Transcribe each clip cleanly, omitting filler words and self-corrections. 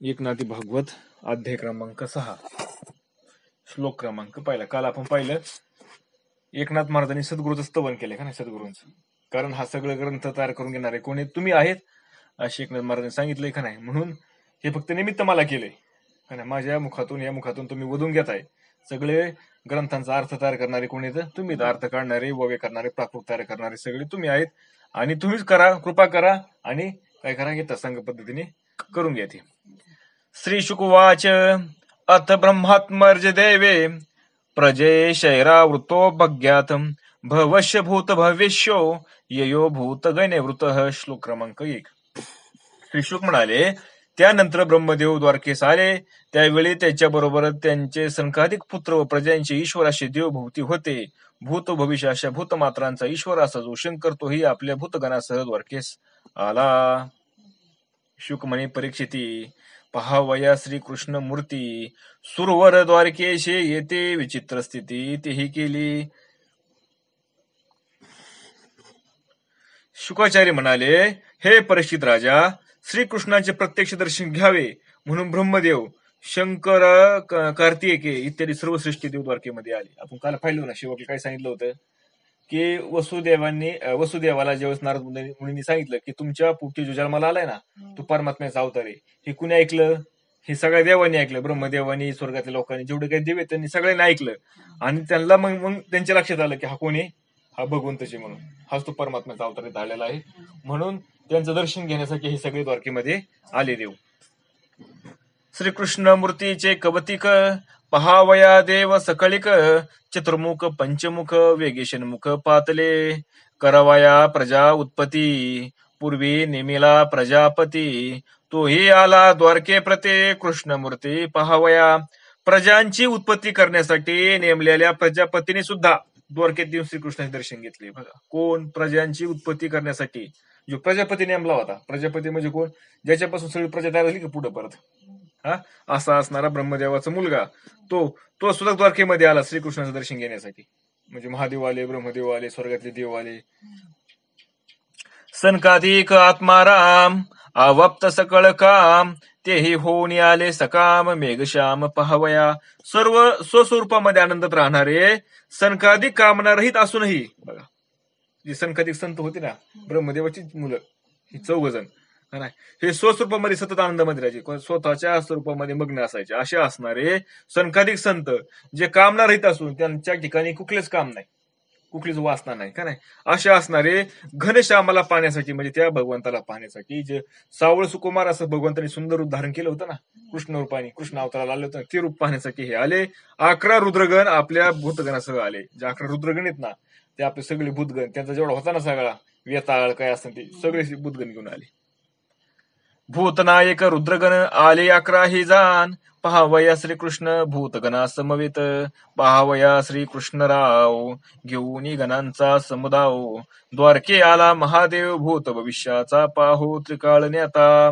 एकनाथी भागवत अध्याय क्रमांक 6 श्लोक क्रमांक पहिला. काल आपण पाहिलं एकनाथ महाराजांनी सद्गुरूचं स्तवन केलं का नाही, सद्गुरूंचं. कारण हा सगळं ग्रंथ तयार करून घेणारे कोणी तुम्ही आहेत असे एकनाथ महाराजांनी सांगितलंय का नाही. म्हणून हे फक्त निमित्त मला केलंय का नाही. माझ्या मुखातून या मुखातून तुम्ही वधून घेताय. सगळे ग्रंथांचा अर्थ तयार करणारे कोणी तर तुम्ही, अर्थ काढणारे, ववे करणारे, प्राकृत तयार करणारे सगळे तुम्ही आहेत. आणि तुम्हीच करा, कृपा करा आणि काय करा, हे तत्संग पद्धतीने करून घ्या ते. श्री शुकवाच अथ ब्रह्मात्मर्ज देवे प्रजे शैरावृतो भग्यात भवश्य भूत भविष्यो ययो भूत गणवृत. श्लोक क्रमांक 1. श्री शुक म्हणाले, त्यानंतर ब्रह्मदेव द्वारकेस आले. त्यावेळी त्याच्याबरोबर त्यांचे संकाधिक पुत्र व प्रजांचे ईश्वराशी देवभूती होते. भूत भविष्य अशा भूतमात्रांचा ईश्वर असा जो शंकर तोही आपल्या भूतगणासह द्वारकेस आला. शुक म्हणे, परीक्षिती पहावया श्रीकृष्ण मूर्ती सुरवर द्वारकेशे येते विचित्र स्थिती तेही केली. शुकाचार्य म्हणाले, हे परीक्षित राजा, श्रीकृष्णाचे प्रत्यक्ष दर्शन घ्यावे म्हणून ब्रह्मदेव, शंकर, कार्तिकेय इत्यादी सर्व सृष्टी देव द्वारकेमध्ये आले. आपण काल पाहिलं ना, शेवटी काय सांगितलं होतं की वसुदेवाला ज्यावेळेस नारद मुनींनी सांगितलं की तुमच्या पोटी जो जन्माला आलाय ना तो परमात्म्याचा अवतार आहे, हे कुणी ऐकलं? हे सगळ्या देवांनी ऐकलं. ब्रह्मदेवानी, स्वर्गातल्या लोकांनी, जेवढे काही देव आहेत त्यांनी सगळ्यांनी ऐकलं. आणि त्यांना मग त्यांच्या लक्षात आलं की हा कोण आहे, हा भगवंतची म्हणून, हाच तो परमात्म्याचा अवतार झालेला आहे. म्हणून त्यांचं दर्शन घेण्यासाठी हे सगळे द्वारकेमध्ये आले देव. श्रीकृष्ण मूर्तीचे कवतिक पहावया देव सकळिक चतुर्मुख पंचमुख वेगेशनमुख पातले करवाया प्रजा उत्पत्ती पूर्वी नेमिला प्रजापती तोही आला द्वारके प्रते कृष्णमूर्ती पहावया. प्रजांची उत्पत्ती करण्यासाठी नेमलेल्या प्रजापतीने सुद्धा द्वारकेत येऊन श्रीकृष्णाचे दर्शन घेतले. बघा, कोण? प्रजांची उत्पत्ती करण्यासाठी जो प्रजापती नेमला होता. प्रजापती म्हणजे कोण? ज्याच्यापासून सगळी प्रजा तयार झाली की पुढे परत असा असणारा ब्रह्मदेवाचा मुलगा तो सुद्धा द्वारकेमध्ये आला श्रीकृष्णाचं दर्शन घेण्यासाठी. म्हणजे महादेव आले, ब्रह्मदेव आले, स्वर्गातले देव आले. सनकाधिक आत्माराम आवप्त सकळ काम तेही होऊन आले सकाम मेघश्याम पहावया. सर्व स्वस्वरूपामध्ये आनंदात राहणारे, सनकाधिक कामनारहित असूनही, बघा जी सनकाधिक संत होती ना ब्रह्मदेवाची मुलं, ही 4 जण हे स्वस्वरूपामध्ये सतत आनंदामध्ये राहायचे, स्वतःच्या स्वरूपामध्ये मग्न असायचे. असे असणारे सनकाधिक संत जे कामना रहित असून त्यांच्या ठिकाणी कुठलेच काम नाही, कुठलीच वासना नाही का नाही, असे असणारे घनश्यामाला पाहण्यासाठी, म्हणजे त्या भगवंताला पाहण्यासाठी, जे सावळ सुकुमार असं भगवंतांनी सुंदर रूप धारण केलं होतं ना कृष्ण रूपाने, कृष्ण अवताराला आले होतं, ते रूप पाहण्यासाठी हे आले. 11 रुद्रगण आपल्या भूतगणासह आले. जे 11 रुद्रगण आहेत ना ते आपले सगळे भूतगण, त्यांचा जेवढा होता ना सगळा वेताळ काय असतं ते सगळे भूतगण घेऊन आले. भूतनायक रुद्रगण आले 11 ही जाण पहावया श्रीकृष्ण भूतगणा समवेत पहावया श्रीकृष्णराव घेऊन गणांचा समुदाव द्वारके आला महादेव भूत भविष्याचा पाहो त्रिकाळ न्याता.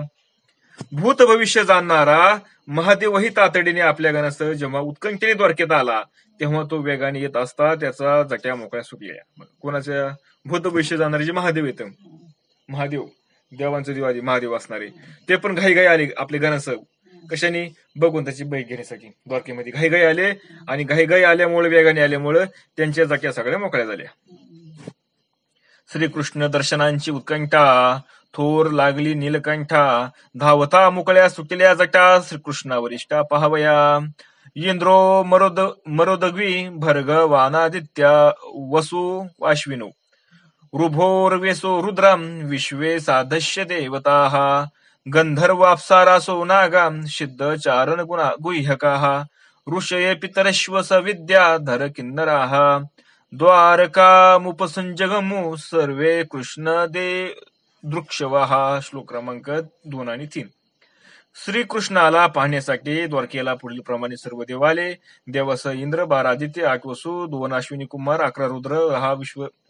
भूत भविष्य जाणणारा महादेवही तातडीने आपल्या गणासह जेव्हा उत्कंठेने द्वारकेत आला तेव्हा तो वेगाने येत असता त्याचा जट्या मोकळ्या सुटल्या. कोणाच्या? भूत भविष्य जाणारे जे महादेव येत, महादेव देवांचे देवादी महादेव असणारे, ते पण घाईघाई आले आपल्या गणासह. कशाने? भगवंताची बैठ घेण्यासाठी द्वारकेमध्ये घाईघाई आले. आणि घाईघाई आल्यामुळे, वेगाने आल्यामुळे त्यांच्या जट्या सगळ्या मोकळ्या झाल्या. श्रीकृष्ण दर्शनांची उत्कंठा थोर लागली नीलकंठा धावता मोकळ्या सुटल्या जटा श्रीकृष्णावरिष्ठा पहावया. इंद्रो मरोदग्वी भर्ग वानादित्या वसु अश्विनो रुभोर्वेसो रुद्रम विश्वे साधश्य देवताः गंधर्व अप्सरासो नागा सिद्ध चारण गुह्यकाः ऋषये पितरश्व सविद्याधर किन्नराः द्वारकामुपसंजगमु सर्वे कृष्ण दे दृक्षवाः. श्लोक क्रमांक 2 आणि 3. श्रीकृष्णाला पाहण्यासाठी द्वारकेला पुढील प्रमाणे सर्व देव आले. देवासह इंद्र, 12 आदित्य, 8 वसु, 2 अश्विनी कुमार, 11 रुद्र, हा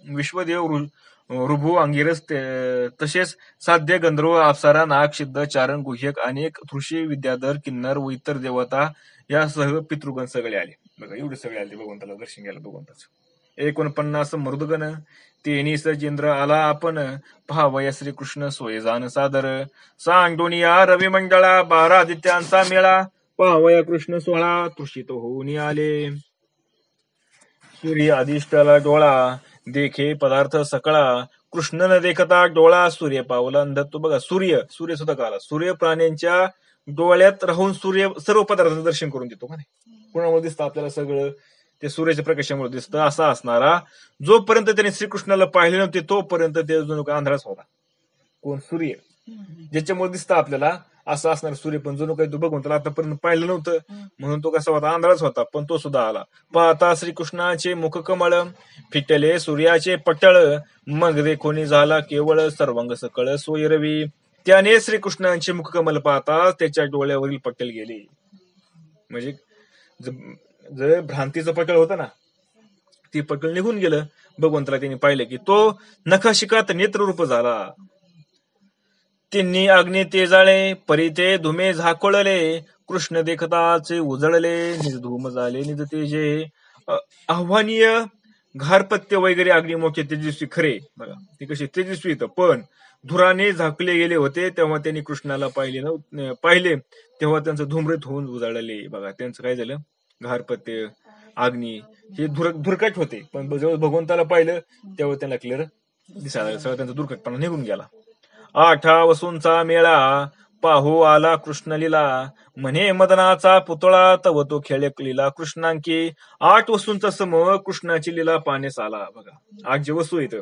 विश्वदेव, ऋभू, अंगिरस, तसेच साध्य, गंधर्व, अप्सरा, नाग, सिद्ध, चारण, गुह्यक, अनेक ऋषी, विद्याधर, किन्नर व इतर देवता यासह पितृगण सगळे आले. बघा, एवढे सगळे आले भगवंताला दर्शन घ्यायला भगवंताचं. 49 मृदगण, तेनी सजेंद्र आला आपण, पहावया श्रीकृष्ण सोय जाण सादर, सांगडोनिया रवी मंडळा, 12 आदित्यांचा मेळा, पहावया कृष्ण सोहळा, तृषित होऊन आले. सूर्य अधिष्ठाला डोळा, देखे पदार्थ सकळा, कृष्ण न देखता डोळा, सूर्य पावला अंधत्व. बघा, सूर्य सुद्धा काला, सूर्य प्राण्यांच्या डोळ्यात राहून सूर्य सर्व पदार्थांचं दर्शन करून देतो का नाही. कुणामुळे दिसतं आपल्याला सगळं, ते सूर्याच्या प्रकाशामुळे दिसतं. असा असणारा जोपर्यंत त्याने श्रीकृष्णाला पाहिले नव्हते तोपर्यंत ते जणू काय आंधळाच होता. कोण? सूर्य. ज्याच्यामुळे दिसतं आपल्याला असं असणार सूर्य, पण जणू काही तो बघून त्याला आतापर्यंत पाहिलं नव्हतं म्हणून तो कसा होता? आंधळाच होता. पण तो सुद्धा आला. पाहता श्रीकृष्णाचे मुख कमळ, फिटले सूर्याचे पटळ, मग देखोनी झाला केवळ, सर्वांग सकळ सोय रवी. त्याने श्रीकृष्णांचे मुखकमल पाहता त्याच्या डोळ्यावरील पटल गेले. म्हणजे जर भ्रांतीचं पटल होतं ना, ती पटल निघून गेलं. भगवंताला त्यांनी पाहिलं की तो नखाशिकात नेत्ररूप झाला. त्यांनी अग्नी तेजाळे, परी ते धुमे झाकोळले, कृष्ण देखताचे उजळले, निज धूम झाले निज तेजे. आव्हानीय घारपत्य वगैरे अग्नी मोठे तेजस्वी खरे. बघा ते कसे तेजस्वी येतं, पण धुराने झाकले गेले होते. तेव्हा त्यांनी कृष्णाला पाहिले तेव्हा त्यांचं धूम्रित होऊन उजळले. बघा त्यांचं काय झालं? घारपत्य अग्नी हे धुरकट होते, पण जेव्हा भगवंताला पाहिलं तेव्हा त्यांना क्लिअर दिसायला सगळं त्यांचा धुरकटपणा निघून गेला. 8 वसूंचा मेळा, पाहू आला कृष्ण लीला, म्हणे मदनाचा पुतळा, तव तो खेळ लीला कृष्णांकी. 8 वसूंचा समूह कृष्णाची लीला पाहण्यास आला. बघा 8 जे वस्तू येतं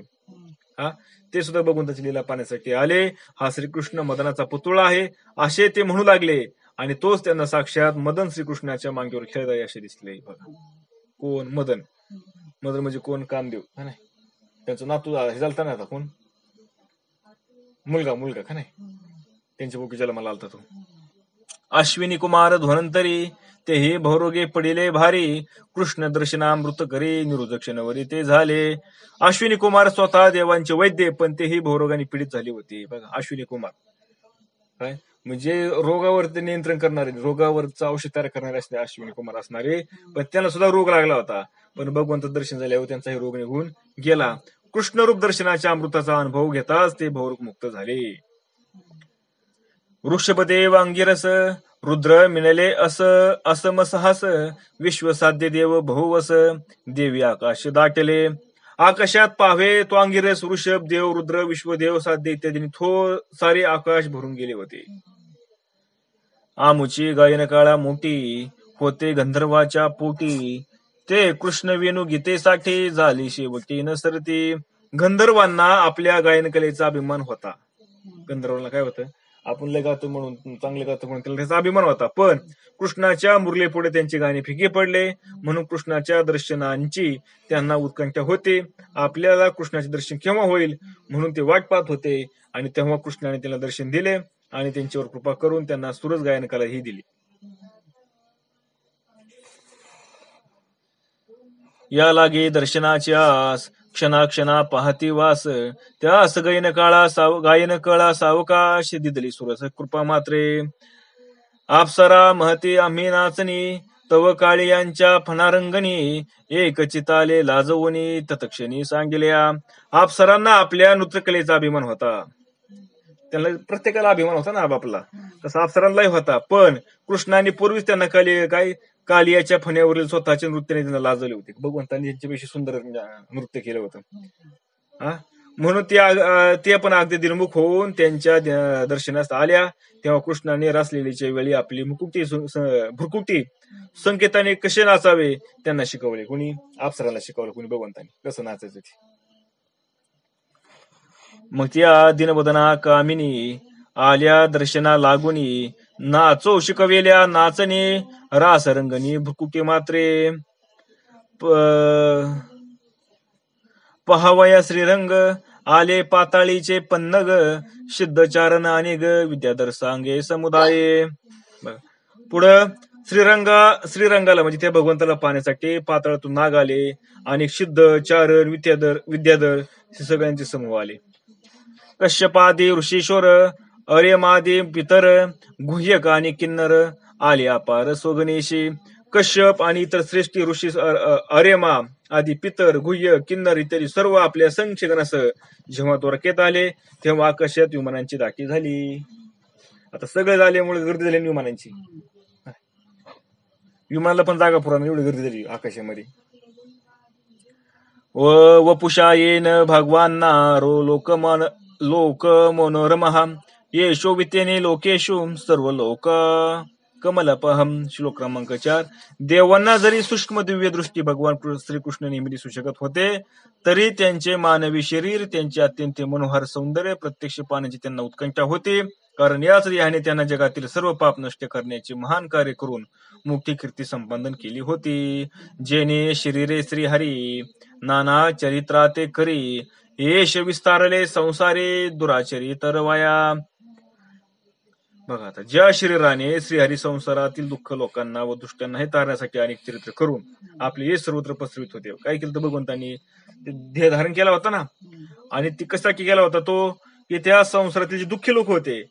हा ते सुद्धा भगवंताची लीला पाहण्यासाठी आले. हा श्रीकृष्ण मदनाचा पुतळा आहे असे ते म्हणू लागले, आणि तोच त्यांना साक्षात मदन श्रीकृष्णाच्या मांगीवर खेळत आहे असे दिसले. बघा कोण? मदन. मदन म्हणजे कोण? कामदेव. हा नाही, त्यांचं नातू हे झालता ना आता, कोण? मुलगा का नाही, त्यांच्या बोकी जन्माला आलता तो. अश्विनी कुमार धन्वंतरी, तेही भौरोगे पडिले भारी, कृष्ण दर्शनामृत करी, निरुदक्षिणवरी ते झाले. अश्विनी कुमार स्वतः देवांचे वैद्य, पण तेही भौरोगाने पीडित झाले होते. बघा अश्विनी कुमार काय म्हणजे रोगावरती नियंत्रण करणारे, रोगावरचं औषध तयार करणारे असते अश्विनी कुमार असणारे. पण त्यांना सुद्धा रोग लागला होता, पण भगवंत दर्शन झाल्यावर त्यांचाही रोग निघून गेला. कृष्णरूप दर्शनाच्या अमृताचा अनुभव घेताच ते भौरोग मुक्त झाले. वृषभदेव अंगिरस, रुद्र मिळले असमसहास, विश्वसाध्य देव बहुवस, देवी आकाश दाटले. आकाशात पाहावे तो अंगिरस, वृषभ देव, रुद्र, विश्वदेव, साध्य इत्यादी सारे आकाश भरून गेले होते. आमुची गायन काळा मोठी, होते गंधर्वाच्या पोटी, ते कृष्ण वेणू गीतेसाठी, झाली शेवटी नसरती. गंधर्वांना आपल्या गायन कलेचा अभिमान होता. गंधर्वांना काय होतं? आपण लय गातो म्हणून, चांगले गातो म्हणून त्याला त्याचा अभिमान होता. पण कृष्णाच्या मुरली पुढे त्यांचे गाणे फिके पडले, म्हणून कृष्णाच्या दर्शनांची त्यांना उत्कंठा होते. आपल्याला कृष्णाचे दर्शन केव्हा होईल म्हणून ते वाट पाहत होते, आणि तेव्हा कृष्णाने त्यांना दर्शन दिले आणि त्यांच्यावर कृपा करून त्यांना सुरस गायन कलाही दिली. या लागे दर्शनाची आस, क्षणा पाहती वास, त्यास गायन कळा सावकाश, दिदली सुरस कृपा मात्रे. आपसरा महती आम्ही नाचणी, तव काळी यांच्या फणारंगणी, एक चिताले लाजवणी, तत्क्षणी सांगिल्या. आपसरांना आपल्या नृत्यकलेचा अभिमान होता. त्यांना प्रत्येकाला अभिमान होता ना आपापला, तसा अप्सरांनाही होता. पण कृष्णाने पूर्वीच त्यांना कालियाच्या फण्यावरील स्वतःच्या नृत्याने त्यांना लाजवले होते. भगवंतांनी त्यांच्यापेक्षा सुंदर नृत्य केलं होतं. म्हणून ते पण अगदी दिलमुख होऊन त्यांच्या दर्शनास आल्या. तेव्हा कृष्णाने रासलीलेच्या वेळी आपली भ्रुकुटी संकेताने कसे नाचावे त्यांना शिकवले. कोणी? अप्सरांना शिकवलं. कोणी? भगवंतांनी कसं नाचायचं ते. मग त्या दिनवदना कामिनी, आल्या दर्शना लागुनी, नाचो शिकवेल्या नाचणे, रासरंगणी भ्रुकुटी मात्रे. पहावया श्रीरंग, आले पाताळीचे पन्नग, सिद्धचारण आणि विद्याधर सांगे समुदाय. पुढं श्रीरंगाला म्हणजे त्या भगवंताला पाहण्यासाठी पाताळातून नाग आले, आणि सिद्ध, चारण, विद्याधर हे सगळ्यांचे समूह आले. कश्यपादी ऋषीश्वर, अर्यमादी पितर, गुह्यक आणि किन्नर आले अपार स्वगणेशी. कश्यप आणि इतर श्रेष्ठी ऋषी अर्यमा आदी पितर गुह्य किन्नर इत्यादी सर्व आपल्या संक्षेपणासह जेव्हा द्वारकेत आले तेव्हा आकाशात विमानांची दाटी झाली. आता सगळे झाल्यामुळे गर्दी झाली विमानांची. विमानाला पण जागा पुराण एवढी गर्दी झाली आकाशामध्ये. वपुषा येन भगवान लोक मनोरमहा येशो वितेने लोकेशु सर्व लोक कमलपहम. श्लोक क्रमांक 4. देवांना जरी सूक्ष्म दिव्य दृष्टी भगवान श्रीकृष्ण नेहमी दिसू शकत होते तरी त्यांचे मानवी शरीर त्यांचे अत्यंत मनोहर सौंदर्य प्रत्यक्ष पाहण्याची त्यांना उत्कंठा होती. कारण याच देहाने त्यांना जगातील सर्व पाप नष्ट करण्याचे महान कार्य करून मुक्ती कीर्ती संपादन केली होती. जेने शरीरे श्रीहरी नाना चरित्राते करी येश विस्तारले संसारे दुराचरी तरवाया. बघा आता ज्या शरीराने श्रीहरी संसारातील दुःख लोकांना व दुष्टांना हे तारण्यासाठी अनेक चरित्र करून आपले हे सर्वत्र पसरवित होते. काय केलं तर भगवंतांनी देह धारण केला होता ना, आणि ती कशासाठी केला होता तो, की त्या संसारातील जे दुःखी लोक होते,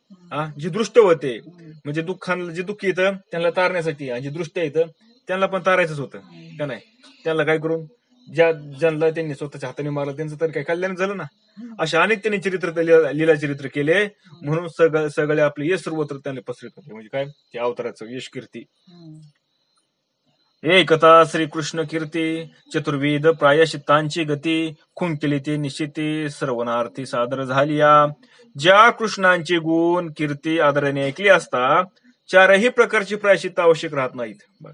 जे दृष्ट होते, म्हणजे दुःखांना जे दुःखी येतं त्यांना तारण्यासाठी, आणि जे दृष्ट येतं त्यांना पण तारायचंच होतं का नाही. त्यांना काय करून ज्यांना त्यांनी स्वतःच्या हाताने मारलं त्यांचं तर काही कल्याण झालं ना. अशा अनेक त्यांनी चरित्र लीला चरित्र केले, म्हणून सगळे आपले यश सर्वत्र त्यांनी पसरत होते. म्हणजे काय, ते अवताराचं यश कीर्ती. एकता श्रीकृष्ण कीर्ती चतुर्विध प्रायश्चित्तांची गती खुंटली ती निश्चिती सर्वनार्थी सादर झालिया. ज्या कृष्णांची गुण कीर्ती आदराने ऐकली असता चारही प्रकारची प्रायश्चित्त आवश्यक राहत नाहीत.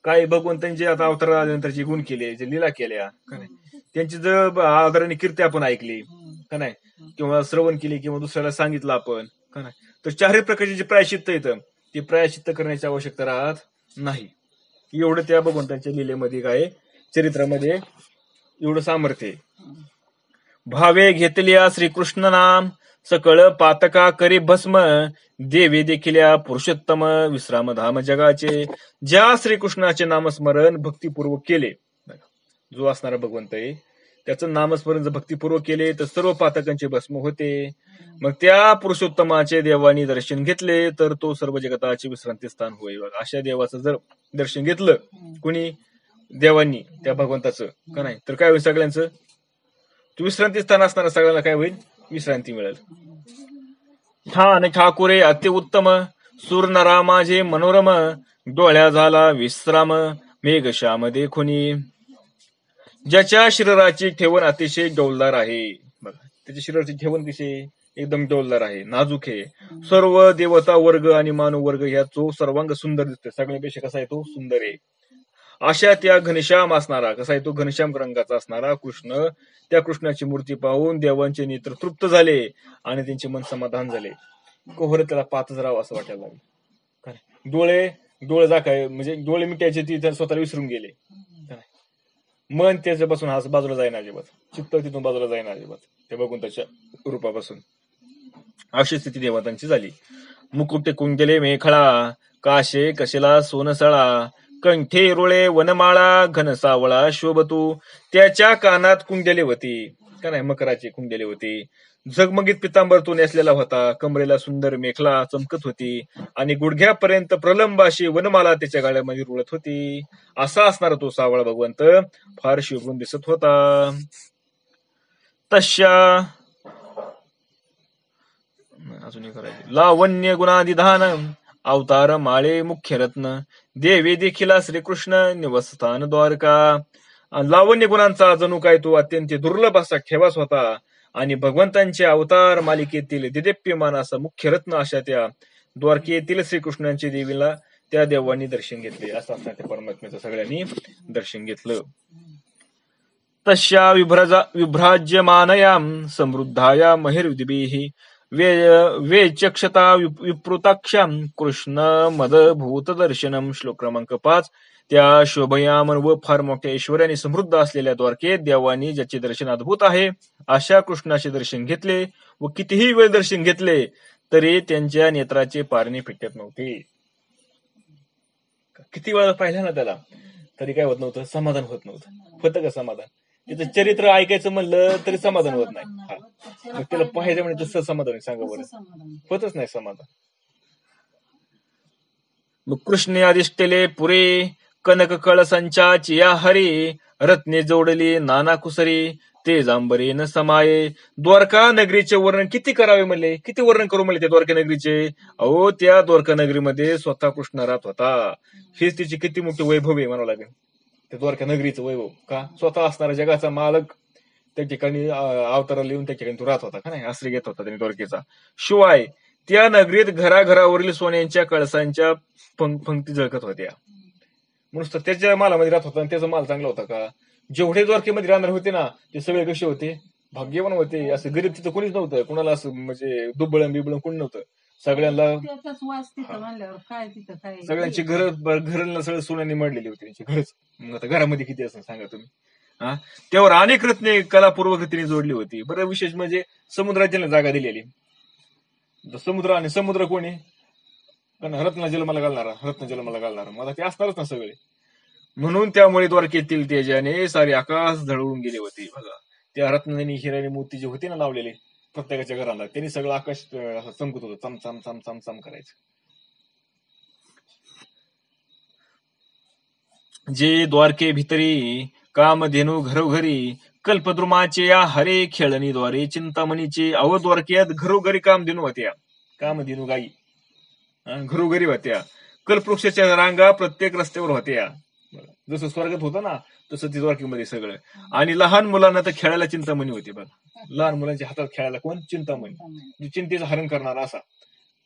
काय भगवंतांचे आता अवतार आल्यानंतर जे गुण केले, जे लीला केल्या का नाही, त्यांची जर आदराने कीर्ती आपण ऐकली का नाही, किंवा श्रवण केली किंवा दुसऱ्याला सांगितलं आपण का नाही, तर चारही प्रकारचे जे प्रायश्चित्त येतं ते प्रायश्चित्त करण्याची आवश्यकता राहत नाही. एवढं त्या भगवंतांच्या लीलेमध्ये काय, चरित्रामध्ये एवढं सामर्थ्य. भावे घेतल्या श्रीकृष्ण नाम सकळ पातका करी भस्म देवी देखिल्या पुरुषोत्तम विश्रामधाम जगाचे. ज्या श्रीकृष्णाचे नामस्मरण भक्तिपूर्वक केले, जो असणारा भगवंत आहे त्याचं नामस्मरण जर भक्तिपूर्वक केले तर सर्व पातकांचे भस्म होते. मग त्या पुरुषोत्तमाचे देवानी दर्शन घेतले तर तो सर्व जगताचे विश्रांती स्थान होईल. अशा देवाचं जर दर्शन घेतलं कुणी, देवांनी, त्या भगवंताचं का नाही, तर काय होईल, सगळ्यांचं विश्रांती स्थान असणारा सगळ्यांना काय होईल, विश्रांती मिळेल. ठाण ठाकुरे अतिउत्तम सूर नरा माझे मनोरम डोळ्या झाला विश्राम मेघश्याम देखुनी. ज्याच्या शरीराची ठेवण अतिशय डौलदार आहे, बघा त्याच्या शरीराची ठेवण कशी एकदम डौलदार आहे, नाजूक आहे. सर्व देवता वर्ग आणि मानव वर्ग ह्या तो सर्वांग सुंदर दिसतोय, सगळ्यापेक्षा कसा आहे तो सुंदर आहे. अशा त्या घनश्याम असणारा, कसा आहे तो घनश्याम रंगाचा असणारा कृष्ण, त्या कृष्णाची मूर्ती पाहून देवांचे नेत्र तृप्त झाले आणि त्यांचे मन समाधान झाले. कोहर त्याला पाहतच राहावं असं वाटायला लागले. डोळे जाकाय म्हणजे डोळे मिटायचे ती स्वतःला विसरून गेले. मन त्याच्यापासून हा बाजूला जाईना अजिबात, चित्त तिथून बाजूला जाईना अजिबात ते बघून त्याच्या रूपापासून. अशी स्थिती देवतांची झाली. मुकुट कुंडले मेखळा काशे कशेला सोनसळा कंठे रुळे वनमाळा घनसावळा शोभतू. त्याच्या कानात कुंडले होती का नाही, मकराची कुंडले होती. झगमगीत पितांबर तो नेसलेला होता. कमरेला सुंदर मेखला चमकत होती आणि गुडघ्यापर्यंत प्रलंबाशी वनमाला त्याच्या गाड्यामध्ये रुळत होती. असा असणारा तो सावळा भगवंत फार शोभून दिसत होता. तशा अजून करायचे लावण्य गुणाधिधान अवतार माळे मुख्य रत्न देवी देखिला श्रीकृष्ण निवासस्थान द्वारका. लावण्य गुणांचा जणू काय तो अत्यंत दुर्लभ असा ठेवाच होता आणि भगवंतांच्या अवतार मालिकेतील दिदेप्यमान असा मुख्य रत्न अशा त्या द्वारकेतील श्रीकृष्णांच्या देवीला त्या देवांनी दर्शन घेतले. असं असणार त्या परमात्म्याचं सगळ्यांनी दर्शन घेतलं. तशा विभ्राज्यमानयां समृद्धाया महिर्विदिभिः वेचक्षता विपृताक्षां कृष्ण मदभूत दर्शनम. श्लोक क्रमांक 5. त्या शोभयामन व फार मोठ्या ऐश्वर्याने समृद्ध असलेल्या द्वारकेत देवांनी ज्याचे दर्शन अद्भुत आहे अशा कृष्णाचे दर्शन घेतले व कितीही वेळ दर्शन घेतले तरी त्यांच्या नेत्राचे पारणे फिटत नव्हते. किती वेळा पाहिलं ना त्याला तरी काय होत नव्हतं, समाधान होत नव्हतं. होतं का समाधान? त्याचं चरित्र ऐकायचं म्हणलं तरी समाधान होत नाही. मग त्याला पाहायचं म्हणजे तसं समाधान सांगा बरं, होतच नाही समाधान. मग कृष्णे आदिष्टले पुरे कनक कळसंचाची या हरी रत्ने जोडली नाना कुसरी, ते जांबरे न समाये. द्वारका नगरीचे वर्णन किती करावे म्हणले, किती वर्णन करू म्हणले त्या द्वारका नगरीचे. अहो त्या द्वारका नगरीमध्ये स्वतः कृष्ण राहत होता. हेच तिची किती मोठी वैभव आहे म्हणावं लागेल, त्या द्वारका नगरीचं वैभव. का स्वतः असणारा जगाचा मालक त्या ठिकाणी अवताराला येऊन त्या ठिकाणी तो राहत होता का नाही, आश्रय घेत होता त्यांनी द्वारकेचा. शिवाय त्या नगरीत घराघरावरील सोन्यांच्या कळसांच्या पंक्ती झळकत होत्या. नुसतं त्याच्या मालामध्ये राहत होता आणि त्याचा माल चांगला होता का. जेवढे द्वारकेमध्ये राहणार होते ना ते सगळे कसे होते, भाग्यवान होते. असं गरीब तिथं कोणीच नव्हतं, कुणाला असं म्हणजे दुबळं बिबळं कोणी नव्हतं. सगळ्यांना सगळ्यांची घरांना सगळं सोन्याने मडलेली होती त्यांची घरच. मग आता घरामध्ये किती असं सांगा तुम्ही. हा, त्यावर अनेक रत्ने कलापूर्वक रीतीने जोडली होती. बरं विशेष म्हणजे समुद्रात त्यांना जागा दिलेली. समुद्र आणि समुद्र कोणी रत्न जन्माला घालणारा मला ते असणारच ना सगळे. म्हणून त्यामुळे द्वारकेतील तेजाने सारे आकाश झळवून गेले होते. बघा त्या रत्नांनी हिऱ्याने मोती जे होते ना लावलेले प्रत्येकाच्या घराला, त्यांनी सगळं आकाश चमकत होतं, चमचम चमचम चम करायचं. जे द्वारके भितरी कामधेनू घरोघरी, कल्पद्रुमाचे या हरे खेळणीद्वारे चिंतामणीचे. अव द्वारकेत घरोघरी कामधेनू होत्या, कामधेनू गाई घरोघरी होत्या. कल्पवृक्षाच्या रांगा प्रत्येक रस्त्यावर होत्या. जसं स्वर्गात होतं ना तसं ती द्वारकेमध्ये सगळं. आणि लहान मुलांना तर खेळायला चिंतामणी होती बघा. लहान मुलांच्या हातात खेळायला कोण, चिंतामणी, चिंतेचं हरण करणारा असा.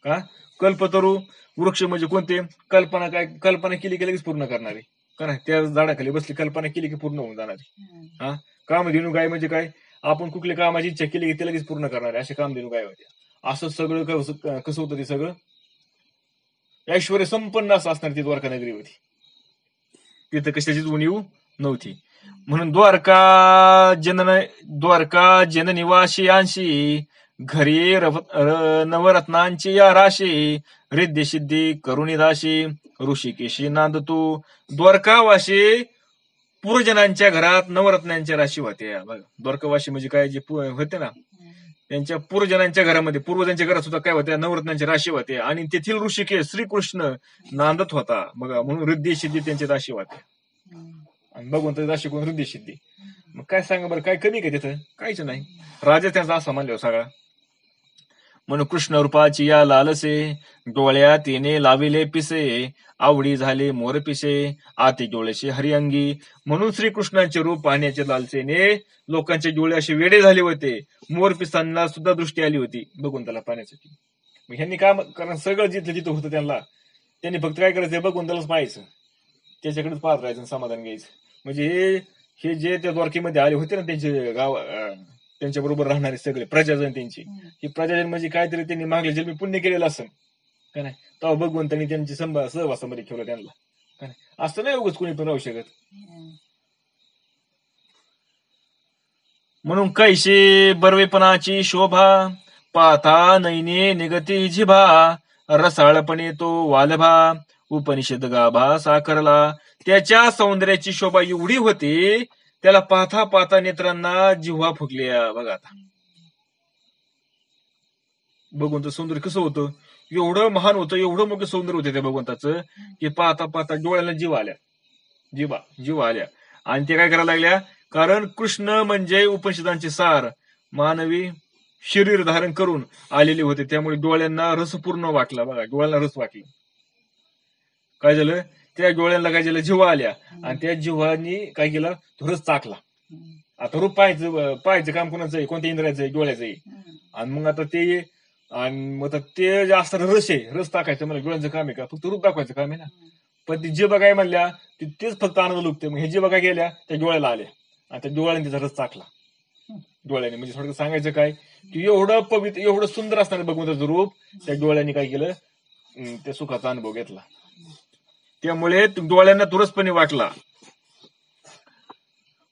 का कल्पतरू वृक्ष म्हणजे कोणते, कल्पना काय कल्पना केली की लगेच पूर्ण करणारे का नाही. त्या झाडाखाली बसली कल्पना केली की पूर्ण होऊन जाणारी. हा, कामधेनू गाय म्हणजे काय, आपण कुठल्या कामाची इच्छा केली की ते लगेच पूर्ण करणारे असे कामधेनू गाय होत्या. असं सगळं कसं होतं ते सगळं ऐश्वर्य संपन्न असं असणार ती द्वारका नगरी होती. तिथं कशाचीच उणीव नव्हती. म्हणून द्वारका जननिवासी अंशी, घरी नवरत्नांची या राशी, रिद्धी सिद्धी करुणिदाशी, ऋषिकेशी नांदतू. द्वारकावाशी पूर्वजनांच्या घरात नवरत्नांच्या राशी होत्या. द्वारकावाशी म्हणजे काय, जे होते ना त्यांच्या पूर्वजनांच्या घरामध्ये, पूर्वजांच्या घरात सुद्धा काय होत्या, नवरत्नांच्या राशी होत्या. आणि तेथील ऋषिकेश श्रीकृष्ण नांदत होता बघा, म्हणून रिद्धी सिद्धी त्यांची राशी होत्या. आणि भगवंत राशी कोण, रिद्धी सिद्धी. मग काय सांगा बरं, काय कमी काय तिथं, काहीच नाही. राजा त्यांचा असा मानले सगळा. म्हणून कृष्ण रूपाची या लालसे, डोळ्यात येणे लाविले पिसे, आवडी झाले मोर पिसे, आती डोळेशी हरिअंगी. म्हणून श्रीकृष्णांचे रूप पाहण्याच्या लालसेने लोकांचे डोळे असे वेडे झाले होते. मोर पिसांना सुद्धा दृष्टी आली होती बघून त्याला पाहण्यासाठी. मग ह्यांनी काम, कारण सगळं जिथलं जिथं होतं त्यांनी फक्त काय करायचं, बघून त्यालाच पाहायचं, त्याच्याकडेच पाहत राहायचं, समाधान घ्यायचं. म्हणजे हे जे त्या द्वारकेमध्ये आले होते ना त्यांचे गाव, त्यांच्या बरोबर राहणारे सगळे प्रजाजन त्यांची, ही प्रजाजन म्हणजे काहीतरी त्यांनी मागले जन्मी पुण्य केलेलं असेल का नाही, तेव्हा भगवंतांनी त्यांची सहवासामध्ये ठेवलं त्यांना का नाही. असं नाही उगाच कोणी पण राहू शकत. म्हणून कैशी बर्वेपणाची शोभा, पाथा नैने निगती जिभा, रसाळपणे तो वालभा, उपनिषद गाभा साकारला. त्याच्या सौंदर्याची शोभा एवढी होती, त्याला पाहता पाहता नेत्रांना जिव्हा फुगल्या. बघा आता भगवंत सौंदर्य कसं होतं, एवढं महान होतं, एवढं मोठं सौंदर्य होतं त्या भगवंताचं की पाहता पाहता डोळ्याला जीव आल्या. आणि ते काय करायला लागल्या, कारण कृष्ण म्हणजे उपनिषदांचे सार मानवी शरीर धारण करून आलेले होते, त्यामुळे डोळ्यांना रस पूर्ण वाटला. बघा डोळ्यांना रस वाटला. काय झालं, त्या डोळ्यांना काय झालं, जिव्हा आल्या. आणि त्या जिव्हानी काय केलं, तो रस चाकला. आता रूप पाहायचं काम कोणाचं आहे, कोणत्या इंद्रियाचं आहे, डोळ्याचं आहे. आणि मग आता ते, आणि मग ते जे असतं रस आहे, रस टाकायचं मला डोळ्यांचं काम आहे का, फक्त रूप दाखवायचं काम आहे ना. पण ती जे बघाय म्हणल्या तेच फक्त आनंद लुकते. मग हे जे बघाय गेल्या त्या डोळ्याला आल्या आणि त्या डोळ्याने त्याचा रस चाकला डोळ्याने. म्हणजे थोडं सांगायचं काय की एवढं पवित्र, एवढं सुंदर असणारं भगवंताचं रूप त्या डोळ्यांनी काय केलं, त्या सुखाचा अनुभव घेतला. त्यामुळे डोळ्यांना तुरसपणे वाटला.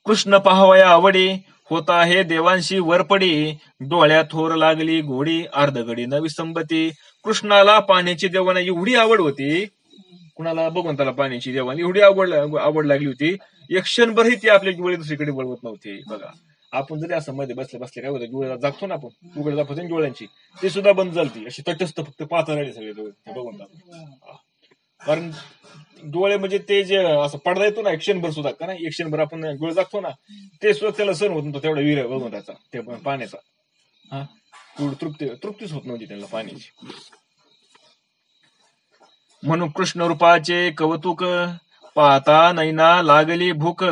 कृष्ण पाहावया आवडी, होता हे देवांशी वरपडी, डोळ्यात थोर लागली गोडी, अर्धगडी न विसंबती. कृष्णाला पाण्याची देवांना एवढी आवड होती, कुणाला, भगवंताला पाण्याची देवांना एवढी आवड लागली होती, एक क्षणभरही ती आपल्या डोळे दुसरीकडे वळवत नव्हते. बघा आपण जरी असं मध्ये बसले काय होतं, डोळे जागतो ना आपण, उघड दाखवतो ना डोळ्यांची, ते सुद्धा बंद झालती, अशी तटस्थ फक्त पाहता राहिले सगळे डोळे भगवंता. कारण डोळे म्हणजे ते जे असं पडदा येतो ना क्षणभर सुद्धा का नाही, क्षणभर आपण डोळे जागतो ना, ते सुद्धा त्याला सण होत नव्हतं तेवढा वीर बघून त्याचा ते पाण्याचा. हा तेवढी तृप्तीच होत नव्हती त्यांना पाण्याची. म्हणून कृष्ण रूपाचे कौतुक पाहता नैना लागली भूक,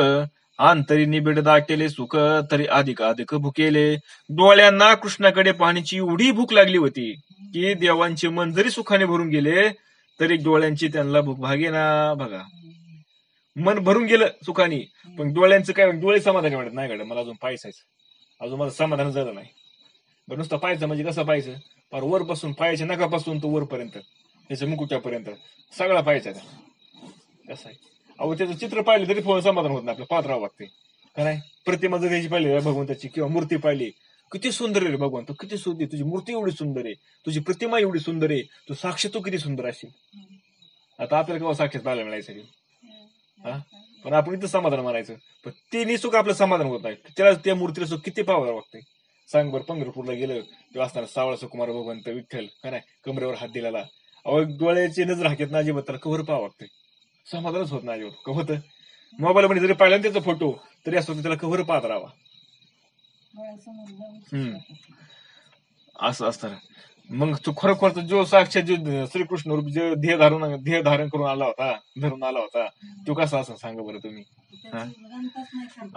अंतरी निबिड दाटेले सुख तरी अधिक अधिक भुकेले. डोळ्यांना कृष्णाकडे पाहण्याची एवढी भूक लागली होती की देवांचे मन जरी सुखाने भरून गेले तरी डोळ्यांची त्यांना भूक भागेना. बघा, मन भरून गेलं सुखाने, पण डोळ्यांचं काय, डोळे समाधान वाटत नाही का, मला अजून पाहायचं, अजून मला समाधान झालं नाही. बरं, नुसतं पाहायचं म्हणजे कसं पाहायचं, फार वरपासून पायाच्या नखापासून तो वरपर्यंत त्याच्या मुकुट्यापर्यंत सगळा पाहायचा. कसं आहे, अहो त्याचं चित्र पाहिलं तरी समाधान होत नाही, आपलं पाहत राहावं लागते का नाही. प्रतिमा जर त्याची पाहिली भगवंताची किंवा मूर्ती पाहिली, किती सुंदर आहे भगवंत, किती सुंदर, तुझी मूर्ती एवढी सुंदर आहे, तुझी प्रतिमा एवढी सुंदर आहे, तू साक्षात तू किती सुंदर असेल. आता आपल्याला केव्हा साक्षात पाहायला मिळायचं हा, पण आपण इथं समाधान मानायचं, पण ते निसुख आपलं समाधान होत नाही, त्याला त्या मूर्तीला सुख किती पाहावं लागतंय. सांग बरं, पंढरपूरला गेलं तेव्हा असताना सावळा सुकुमार भगवंत विठ्ठल का नाही, कमरेवर हात दिलेला, अहो डोळ्याची नजर हाकेत ना अजिबात त्याला कव्हर पाहावं लागतंय, समाधानच होत नाही अजिबात. का होतं, मोबाईल मध्ये जरी पाहिला त्याचा फोटो तरी असतो त्याला कव्हर पाहत राहावा. असं असतं. मग तो खरोखर जो साक्षात जो श्रीकृष्ण रूप जे ध्येय धारण करून आला होता, धरून आला होता, तो कसा असं सांगा बरं तुम्ही.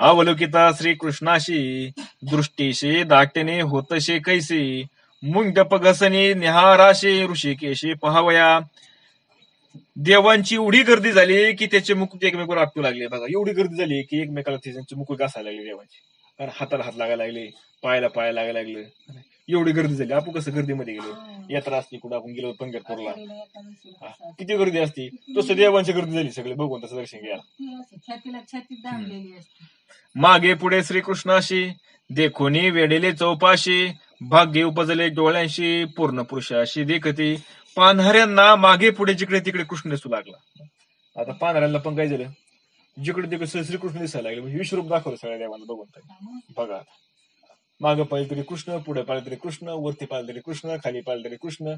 अवलोकिता श्रीकृष्णाशी दृष्टीशी दाटणे होतशे कैसे, मुंडप घसने निहाराशे ऋषिकेशी पहावया. देवांची एवढी गर्दी झाली की त्याचे मुकुट एकमेकावर आपटू लागले. बघा, एवढी गर्दी झाली की एकमेकाला त्यांचे मुकुट घासायला लागले देवांची, कारण हाताला हात लागायला लागले, पायाला पाया लागायला लागले, एवढी गर्दी झाली. आपण कसं गर्दीमध्ये गेलो, यात्रा असते कुठं आपण गेलो पंढरपूरला, किती गर्दी असते, तसं देवांची गर्दी झाली, सगळे भगवंताचं दर्शन घ्यायला. मागे पुढे श्रीकृष्णाशी देखोनी वेडेले चौपाशी, भाग्य उपजले डोळ्यांशी पूर्ण पुरुषाशी देखती. पान्हाऱ्यांना मागे पुढे जिकडे तिकडे कृष्ण दिसू लागला. आता पान्हाऱ्यांना पण काय झालं, जिकडे तिकडे श्रीकृष्ण दिसायला लागले, म्हणजे विश्वरूप दाखवलं सगळ्या देवांना भगवंत. बघा, मागं पाहिलं तरी कृष्ण, पुढे पाहिलं तरी कृष्ण, वरती पाहिलं तरी कृष्ण, खाली पाहिलं तरी कृष्ण.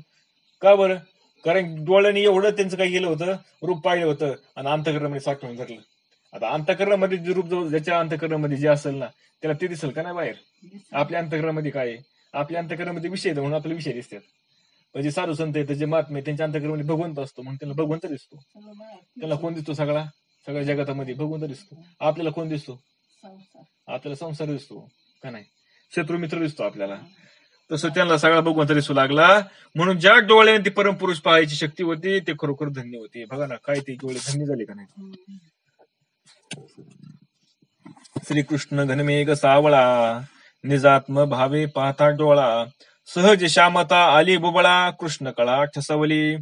का बरं, कारण डोळ्यांनी एवढं त्यांचं काय केलं होतं, रूप पाहिलं होतं आणि अंतःकरणामध्ये साठवून धरलं. आता अंतःकरणामध्ये जे रूप ज्याच्या अंतःकरणामध्ये जे असेल ना त्याला ते दिसेल का नाही बाहेर. आपल्या अंतःकरणामध्ये काय आहे, आपल्या अंतःकरणामध्ये विषय म्हणून आपल्याला विषय दिसतात. म्हणजे साधू संत येतं, जे महात्मे त्यांच्या अंतःकरणामध्ये भगवंत असतो म्हणून त्यांना भगवंत दिसतो. त्याला कोण दिसतो, सगळ्या जगातामध्ये भगवंत दिसतो. आपल्याला कोण दिसतो, आपल्याला संसार दिसतो का नाही, शत्रू मित्र दिसतो आपल्याला. तसं त्यांना सगळा भगवंत दिसू लागला. म्हणून ज्या डोळ्याने ती परमपुरुष पाहायची शक्ती होती ते खरोखर धन्य होते. बघा ना, काय ते डोळे धन्य झाले का नाही. श्रीकृष्ण घनमेघ सावळा, निजात्म भावे पाहता डोळा, सहज श्यामता आली बुबळा, कृष्ण कळा ठसवली.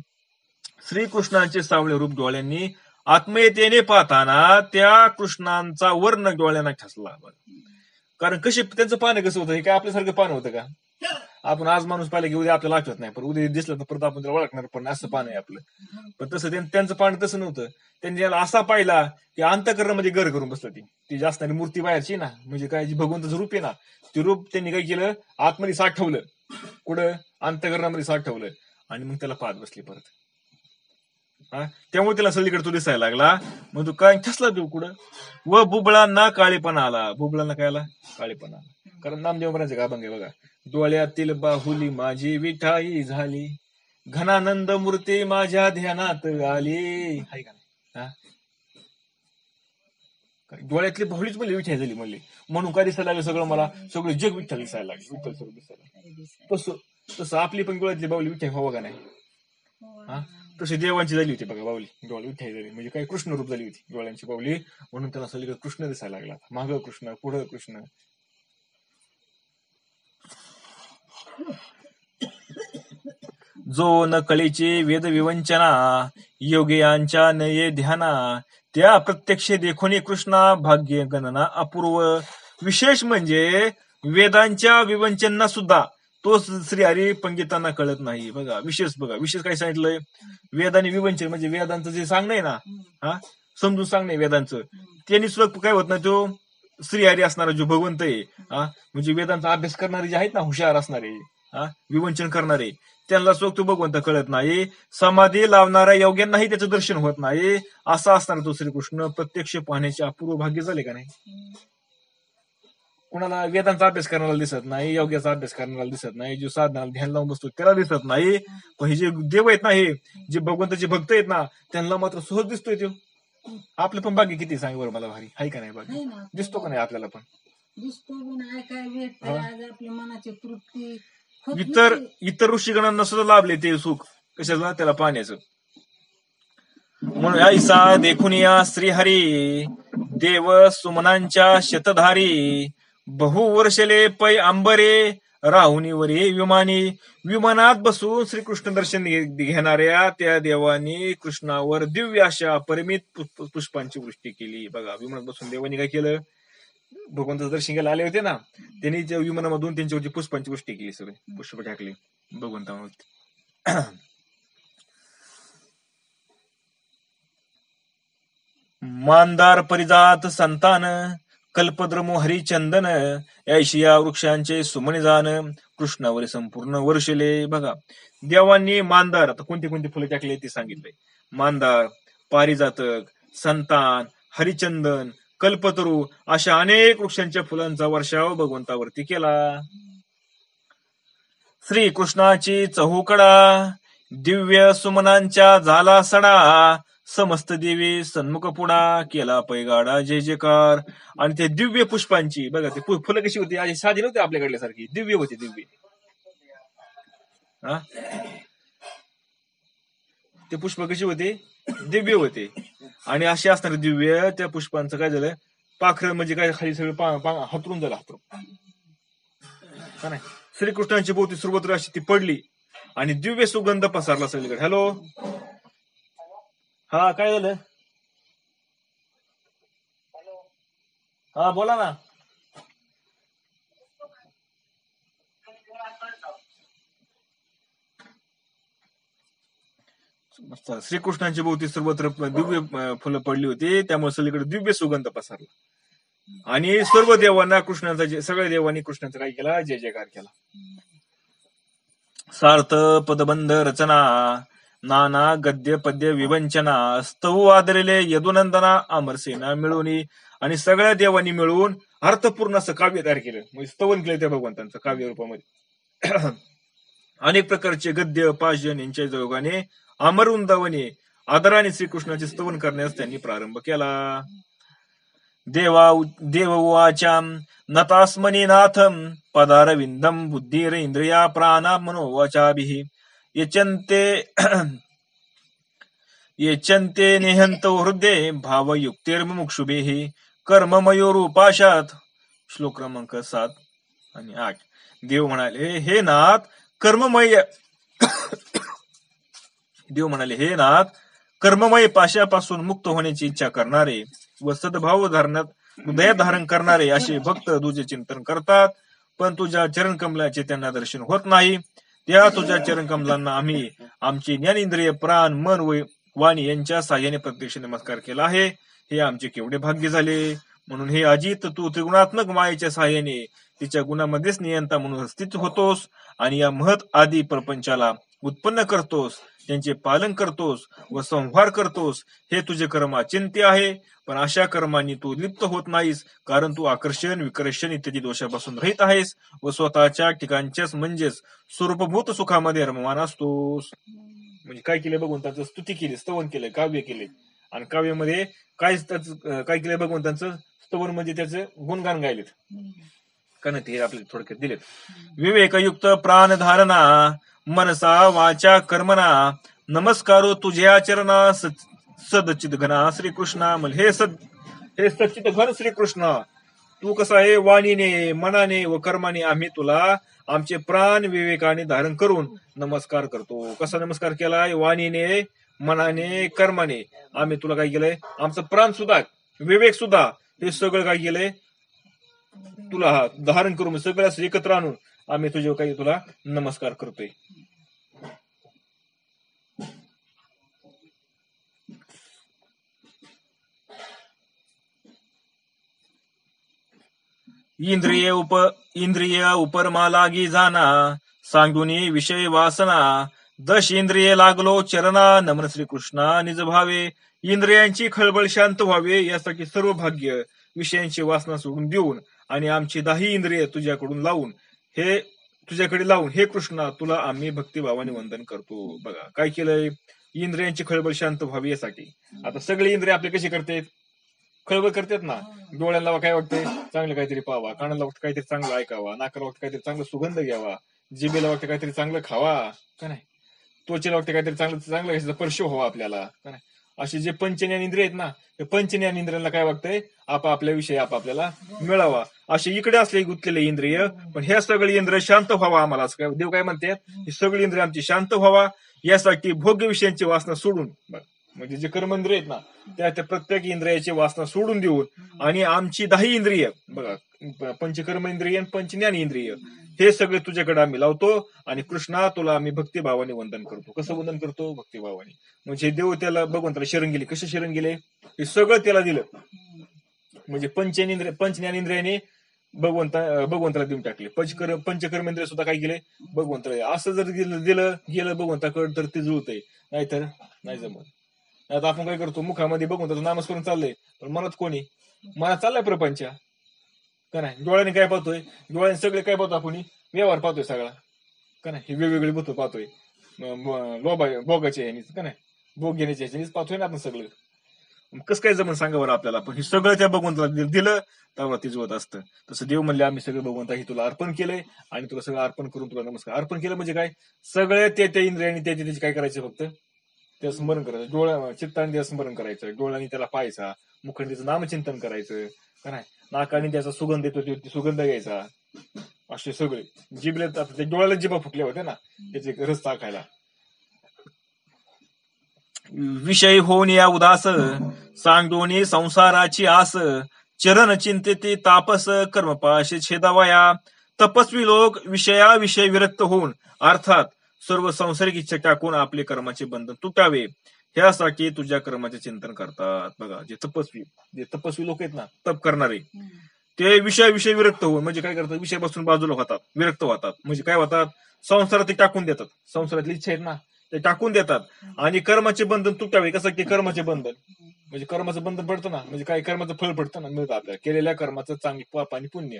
श्रीकृष्णांचे सावळे रूप डोळ्यांनी आत्मीयतेने पाहताना त्या कृष्णांचा वर्ण डोळ्यांना ठसला. कारण कसे त्यांचं पानं कसं होतं, हे काय आपल्यासारखं पानं होतं का. आपण आज माणूस पाहिलं की उद्या आपल्याला आठवत नाही, पण उद्या दिसलं तर परत आपण त्याला ओळखणार पण असं पान आहे आपलं. पण तसं त्यांचं पान तसं नव्हतं. त्यांनी याला असा पाहिला की अंतःकरणामध्ये घर करून बसलं. ती जास्त मूर्ती बाहेरची ना, म्हणजे काय जी भगवंताचं रूप आहे ना, ते रूप त्यांनी काय केलं, आतमध्ये साठवलं, कुठं अंतःकरणामध्ये साठवलं आणि मग त्याला पाहत बसले परत. त्यामुळे त्याला सगळीकडे तो दिसायला लागला. मग तू काय ठसला तू कुठं, व बुबळांना काळेपणा आला. बुबळांना काय आला, काळेपणा आला. कारण नामदेव महाराज का बघा, डोळ्यातील बाहुली माझी विठाई झाली, घनानंद मूर्ती माझ्या ध्यानात आली. हाय का नाही, डोळ्यातली बाहुलीच म्हणली विठाई झाली म्हणली, म्हणून काय दिसायला लागलं सगळं, मला सगळं जग विठ्ठल दिसायला लागलं, विठ्ठल सगळं दिसायला. तसं आपली पण डोळ्यातली बाहुली विठाई व्हावं का नाही. तशी देवांची झाली होती बघा बाहुली, डोळे विठाई झाली, म्हणजे काही कृष्ण रूप झाली होती डोळ्यांची बाहुली, म्हणून त्याला सगळीकडे कृष्ण दिसायला लागला. मागं कृष्ण, पुढं कृष्ण. जो न कळीची वेद विवंचना, योगियांच्या नये ध्याना, त्या प्रत्यक्ष देखोनी कृष्णा भाग्य गणना अपूर्व. विशेष म्हणजे वेदांच्या विवंचना सुद्धा तो श्रीहरी पंडितांना कळत नाही. बघा विशेष काय सांगितलंय, वेदांनी विवंचन म्हणजे वेदांचं जे सांगणं ना, समजून सांगणे वेदांचं, त्यांनी सुद्धा काय होत नाही, तो श्रीहरी असणारा जो भगवंत आहे, म्हणजे वेदांचा अभ्यास करणारे जे आहेत ना, हुशार असणारे, विवंचन करणारे त्यांना सोक्त भगवंत कळत नाही. समाधी लावणाऱ्या योग्यांनाही त्याचं दर्शन होत नाही. असा असताना तो श्रीकृष्ण प्रत्यक्ष पाहण्याचे अपूर्व भाग्य झाले का नाही? कुणाला वेदांचा अभ्यास करण्याला दिसत नाही, योग्याचा अभ्यास करण्याला दिसत नाही, जो साधनाला ध्यान लावून बसतो त्याला दिसत नाही. पण हे जे देव आहेत ना, हे जे भगवंताचे भक्त आहेत ना, त्यांना मात्र सहज दिसतोय तो. आपलं पण भाग्य किती सांग बरं मला भारी आहे का नाही? भाग्य दिसतो का नाही आपल्याला पण? मनाची तृप्ती. इतर ऋषीगणांना सुद्धा लाभले ते सुख कशाला? त्याला पाहण्याचं. म्हणून ऐसा देखून या श्रीहरी देव सुमनांच्या शतधारी बहु वर्षले पै अंबरे राहुनीवरी विमानी. विमानात बसून श्रीकृष्ण दर्शन घेणाऱ्या त्या देवानी कृष्णावर दिव्य अशा परिमित पुष्पांची वृष्टी केली. बघा, विमानात बसून देवानी काय केलं? भगवंताचं दर्शन घ्यायला आले होते ना, त्यांनी त्या विमानामधून त्यांच्यावरची पुष्पांची वृष्टी केली. सगळे पुष्प टाकले भगवंतावरती. मांदार परिजात संतान कल्पद्रमो हरिचंदन ऐशिया वृक्षांचे सुमन जान कृष्णावर संपूर्ण वर्षले. बघा, देवांनी मांदार, आता कोणती कोणती फुले टाकली ते सांगितलंय. मांदार, पारिजातक, संतान, हरिचंदन, कल्पतरू अशा अनेक वृक्षांच्या फुलांचा वर्षाव भगवंतावरती केला. श्रीकृष्णाची चहूकडा दिव्य सुमनांच्या झाला सडा समस्त देवी सन्मुख पुढा केला पैगाडा जय जयकार. आणि ते दिव्य पुष्पांची बघा, ते फुलं कशी होती? अशी साधी नव्हती आपल्याकडल्या सारखी, दिव्य होती. दिव्य ते पुष्प कशी होते? दिव्य होते. आणि असे असणारे दिव्य त्या पुष्पांचं काय झालं? पाखरं म्हणजे काय, खाली सगळं हातरून झालं, हातरून का नाही? श्रीकृष्णांची भोवती सर्वत्र अशी ती पडली आणि दिव्य सुगंध पसरला सगळीकडे. हॅलो, हा काय झालं? हा बोला ना. श्रीकृष्णांच्या भोवती सर्वत्र दिव्य फुलं पडली होती, त्यामुळे सगळीकडे दिव्य सुगंध पसरला. आणि सर्व देवांना कृष्णाचा, सगळ्या देवांनी कृष्णाचा काय केला? जय जयकार केला. सार्थ पदबंध रचना नाना गद्य पद्य विवंचना स्तव आदरले यदुनंदना अमरसेना मिळवणी. आणि सगळ्या देवांनी मिळून अर्थपूर्ण असं काव्य तयार केलं, म्हणजे स्तवन केलं त्या भगवंतांचं काव्य रूपामध्ये. अनेक प्रकारचे गद्य पाजन यांच्या योगाने अमरवृंदावने आदराने श्रीकृष्णाचे स्तवन करण्यास त्यांनी प्रारंभ केला. देव उवाचाम नतास्मनी नाथम पदारविंदम बुद्धीर इंद्रिया प्राणा मनोवाचाभिः येचन्ते निहंत हृदय भावयुक्तिर्मुमुक्षुभिः कर्ममयोरूपाशात. श्लोक क्रमांक 7 आणि 8. देव म्हणाले, हे नाथ कर्ममय देव म्हणाले, हे नाथ कर्ममय पाशापासून मुक्त होण्याची इच्छा करणारे व सद्भाव हृदयात धारण करणारे असे भक्त तुझे चिंतन करतात, पण तुझ्या चरण कमलाचे त्यांना दर्शन होत नाही. त्या तुझ्या चरण कमलांना आम्ही आमचे ज्ञानेंद्रिय प्राण मन व वाणी यांच्या साह्याने प्रत्यक्ष नमस्कार केला आहे. हे आमचे केवढे भाग्य झाले. म्हणून हे अजित, तू त्रिगुणात्मक मायेच्या साह्याने तिच्या गुणामध्येच नियंता म्हणून स्थित होतोस आणि या महत आदी प्रपंचाला उत्पन्न करतोस, त्यांचे पालन करतोस व संहार करतोस. हे तुझे कर्म अचिंत्य आहे, पण अशा कर्मांनी तू लिप्त होत नाहीस, कारण तू आकर्षण विकर्षण इत्यादी दोषापासून रहित आहेस व स्वतःच्या ठिकाणच्याच म्हणजेच स्वरूपभूत सुखामध्ये रममान असतोस. म्हणजे काय केले? भगवंताचं स्तुती केली, स्तवन केले, काव्य केले. आणि काव्यामध्ये काय केलंय? भगवंतांचं स्तवन म्हणजे त्याचं गुणगान गायलेत का नाही, ते आपल्याला थोडक्यात दिलेत. विवेकयुक्त प्राणधारणा मनसा वाचा कर्मना नमस्कारो तुझ्या चरणा सदचित घना श्रीकृष्णा. हे सच्चित घन श्रीकृष्ण, तू कसा आहे? वाणीने, मनाने व कर्माने आम्ही तुला आमचे प्राण विवेकाने धारण करून नमस्कार करतो. कसा नमस्कार केलाय? वाणीने, मनाने, कर्माने आम्ही तुला काय केलंय? आमचं प्राण सुद्धा, विवेक सुद्धा, हे सगळं काय केलंय? तुला धारण करून सगळ्या एकत्र आणून आम्ही तुझे काही तुला नमस्कार करतोय. इंद्रिय उपरमा लागी जाना सांगुनी विषय वासना दश इंद्रिये लागलो चरणा नमन श्रीकृष्णा निज भावे. इंद्रियांची खळबळ शांत व्हावे यासाठी सर्व भाग्य विषयांची वासना सोडून देऊन आणि आमची 10 इंद्रिय तुझ्याकडे लावून हे कृष्णा तुला आम्ही भक्तिभावाने वंदन करतो. बघा काय केलंय, इंद्रियांची खळबळ शांत व्हावी यासाठी. आता सगळे इंद्रिय आपले कशी करतात, खळबळ करतात ना. डोळ्याला काय वाटतंय, चांगलं काहीतरी पाहावा, कानाला वाटतं काहीतरी चांगलं ऐकावा, नाकाला वाटतं काहीतरी चांगलं सुगंध घ्यावा, जिभेला वाटतं काहीतरी चांगलं खावा का नाही, त्वचेला वाटतं काहीतरी चांगलं चांगलं स्पर्श व्हावा आपल्याला का नाही. असे जे पंचज्ञान इंद्रिय आहेत ना, ते पंचज्ञान इंद्रियांना काय वाटतंय, आपापल्या विषयी आपल्याला मिळावा. असे इकडे असले गुंतलेले इंद्रिय, पण ह्या सगळे इंद्रिय शांत व्हावा आम्हाला, असं काय देव काय म्हणतात, ही सगळी इंद्रिय आमची शांत व्हावा यासाठी भोग्य विषयांची वासना सोडून, म्हणजे जे कर्मेंद्रिय आहेत ना त्या प्रत्येक इंद्रियाची वासना सोडून देऊन आणि आमची 10 इंद्रिय बघा, पंचकर्म इंद्रिय आणि पंचज्ञान इंद्रिय हे सगळे तुझ्याकडे आम्ही लावतो आणि कृष्णा तुला आम्ही भक्तिभावाने वंदन करतो. कसं वंदन करतो, भक्तिभावाने. म्हणजे देव त्याला भगवंताला शरण गेले. कसे शरण गेले, हे सगळं त्याला दिलं. म्हणजे पंचज्ञान इंद्रियाने भगवंताला देऊन टाकले. पंचकर्मेंद्रिय सुद्धा काय केले, भगवंताला. असं जर गेलं भगवंताकडे तर ते जुळतंय, नाहीतर नाही जमत. आता आपण काय करतो, मुखामध्ये भगवंताचं नामस्मरण चाललंय, पण मनात कोणी, मनात चाललाय प्रपंच का नाही. डोळ्याने काय पाहतोय, डोळ्याने सगळे काय पाहतो आपण, व्यवहार पाहतोय सगळा का नाही. हे वेगवेगळे भूत पाहतोय, भोगाचे ह्यानीच का नाही, भोग घेण्याच्या ह्याच्यानीच पाहतोय ना आपण सगळं. कसं काय जमून सांगा बरं आपल्याला. पण हे सगळं त्या भगवंताला दिलं तेव्हा ते जुळत असतं. तसं देव म्हणले आम्ही सगळं भगवंता हे तुला अर्पण केलंय आणि तुला सगळं अर्पण करून तुला नमस्कार. अर्पण केलं म्हणजे काय, सगळे त्या इंद्रियांनी त्याचे काय करायचं, फक्त त्या स्मरण करायचं. डोळ्या चित्ताने त्याचं स्मरण करायचं, डोळ्याने त्याला पाहायचा, मुखाने त्याचं नामचिंतन करायचं का नाही, नाकाने त्याचा सुगंध येतो सुगंध घ्यायचा. असे सगळे जिबले, डोळ्याला जिभा फुटल्या होत्या ना त्याचे रस टाकायला. विषय होऊन या उदास सांगडोनी संसाराची आस चरण चिंतिती तापस कर्मपाशी छेदावया. तपस्वी लोक विषय विरक्त होऊन अर्थात सर्व संसारिक इच्छा टाकून आपले कर्माचे बंधन तुटावे ह्यासाठी तुझ्या कर्माचे चिंतन करतात. बघा, जे तपस्वी लोक आहेत ना, तप करणारे, ते विषय विरक्त होऊन म्हणजे काय करतात, विषयापासून बाजूला होतात, विरक्त होतात. म्हणजे काय होतात, संसारात ते टाकून देतात, संसारातली इच्छा आहेत ना ते टाकून देतात आणि कर्माचे बंधन तुटावे. कसं की कर्माचे बंधन म्हणजे कर्माचं बंधन पडतं ना, म्हणजे काय, कर्माचं फळ पडतं ना, मिळतं आपल्याला. केलेल्या कर्माचं चांगली पाप आणि पुण्य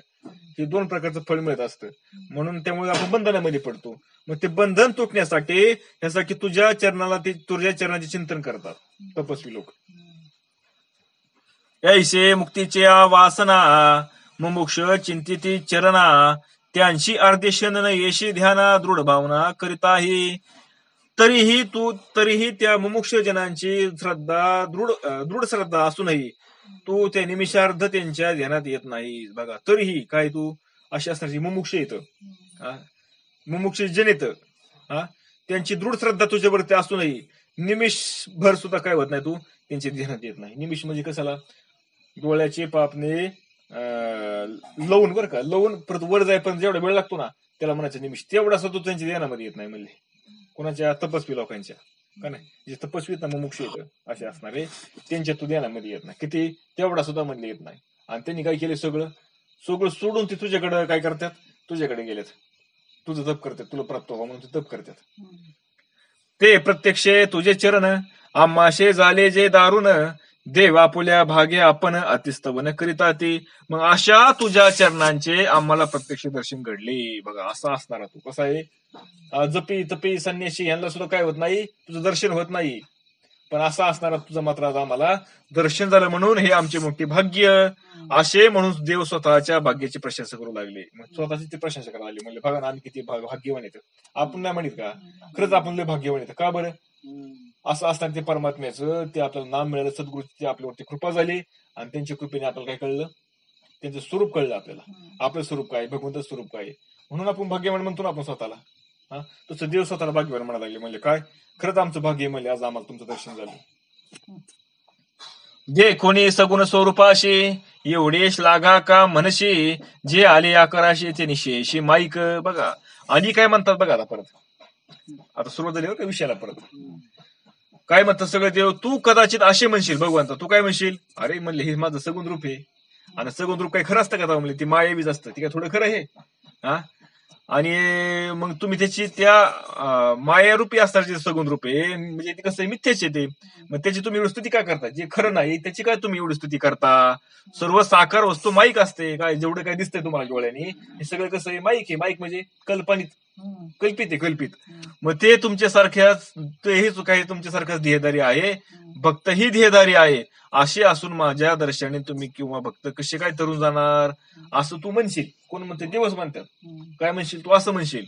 हे 2 प्रकारचं फळ मिळत असतं. म्हणून त्यामुळे आपण बंधनामध्ये पडतो. मग ते बंधन तुटण्यासाठी यासाठी तुझ्या चरणाचे चिंतन करतात तपस्वी लोक. ऐसे मुक्तीचे वासना मुमुक्ष चिंतिती चरणा त्यांची अर्धेशन येशी ध्याना दृढ भावना करिताही. तरीही त्या मुमुक्ष जनांची दृढ श्रद्धा असूनही तू त्या निमिषार्ध त्यांच्या ध्यानात येत नाही. बघा, तरीही काय तू अशी असणारी मुमुक्ष येतं, मुमुक्ष जन येतं, त्यांची दृढ श्रद्धा तुझ्यावरती असूनही निमिषभर सुद्धा काय होत नाही, तू त्यांच्या ध्यानात येत नाही. निमिष म्हणजे कशाला, डोळ्याचे पापणे लवून बरं का, लवून परत वर जायपर्यंत जेवढा वेळ लागतो ना त्याला म्हणायचं निमिष, तेवढा सुद्धा त्यांच्या ध्यानामध्ये येत नाही. म्हणले कोणाच्या, तपस्वी लोकांच्या का नाही, जे तपस्वीत ना मुमुक्ष येतं असे असणारे त्यांच्या तू ध्यानामध्ये येत नाही. किती, तेवढा सुद्धा म्हणले येत नाही. आणि त्यांनी काय केले, सगळं सोडून ते तुझ्याकडे काय करतात, तुझ्याकडे गेलेत, तुझं जप करतात, तुला प्राप्त व्हावं म्हणून जप करतात. ते प्रत्यक्ष तुझे चरण आम्हाशे झाले जे दारुण देव आपुल्या भागे आपण अतिस्तवन करिता ती. मग अशा तुझ्या चरणांचे आम्हाला प्रत्यक्ष दर्शन घडले. बघा, असा असणारा तू कसा आहे, जपी तपी संन्यासी यांना सुद्धा काय होत नाही, तुझं दर्शन होत नाही. पण असा असणारा तुझं मात्र आज आम्हाला दर्शन झालं म्हणून हे आमचे मोठे भाग्य असे म्हणून देव स्वतःच्या भाग्याची प्रशंसा करू लागले. स्वतःची ते प्रशंसा करायला लागले. म्हणजे बघा ना, आम्ही किती भाग्यवान येतं. आपण नाही म्हणत का, खरंच आपण लय भाग्यवान येतं. का बरं, असं असताना ते परमात्म्याचं ते आपल्याला नाम मिळालं, सद्गुरूची आपल्यावरती कृपा झाली आणि त्यांच्या कृपेने आपल्याला काय कळलं, त्यांचं स्वरूप कळलं आपल्याला. आपलं स्वरूप काय, भगवंत स्वरूप काय, म्हणून आपण भाग्यवान म्हणतो ना आपण स्वतःला. तसं देव स्वतःला भाग्यवान म्हणायला लागले. म्हणजे काय, खरंच आमचं भाग्य म्हणले आज आम्हाला तुमचं दर्शन झालं. जे कोणी सगुण स्वरूपाशी एवढेच लागा का मनशी जे आले आकाराशी ते निशेशी माईक. बघा, आणि काय म्हणतात बघा, आता परत आता सुरुवात झाली का विषयाला. परत काय म्हणतात सगळे देव, तू कदाचित असे म्हणशील, भगवंता तू काय म्हणशील, अरे म्हणले हे माझं सगुण रूप आहे. आणि सगुण रूप काही खरं असतं का म्हणले, ती मायावीच असतं, ती काय थोडं खरं आहे. आणि मग तुम्ही त्याची त्या मायारूपी असणार जे सगुण रूपे म्हणजे ते कसं मिथ्याचे ते, मग त्याची तुम्ही एवढी स्तुती का करता? जे खरं नाही त्याची काय तुम्ही एवढी स्तुती करता? सर्व साकार वस्तू माईक असते, काय जेवढं काय दिसतंय तुम्हाला डोळ्यांनी हे सगळं कसं आहे? माईक आहे. माईक म्हणजे कल्पनित, कल्पित आहे, कल्पित. मग ते तुमच्यासारख्याच, तेही काही तुमच्यासारखाच ध्येयधारी आहे, भक्त ही ध्येयधारी आहे. असे असून माझ्या दर्शनाने तुम्ही किंवा भक्त कसे काय तरुण जाणार असं तू म्हणशील. कोण म्हणते? दिवस म्हणतात. काय म्हणशील तू? असं म्हणशील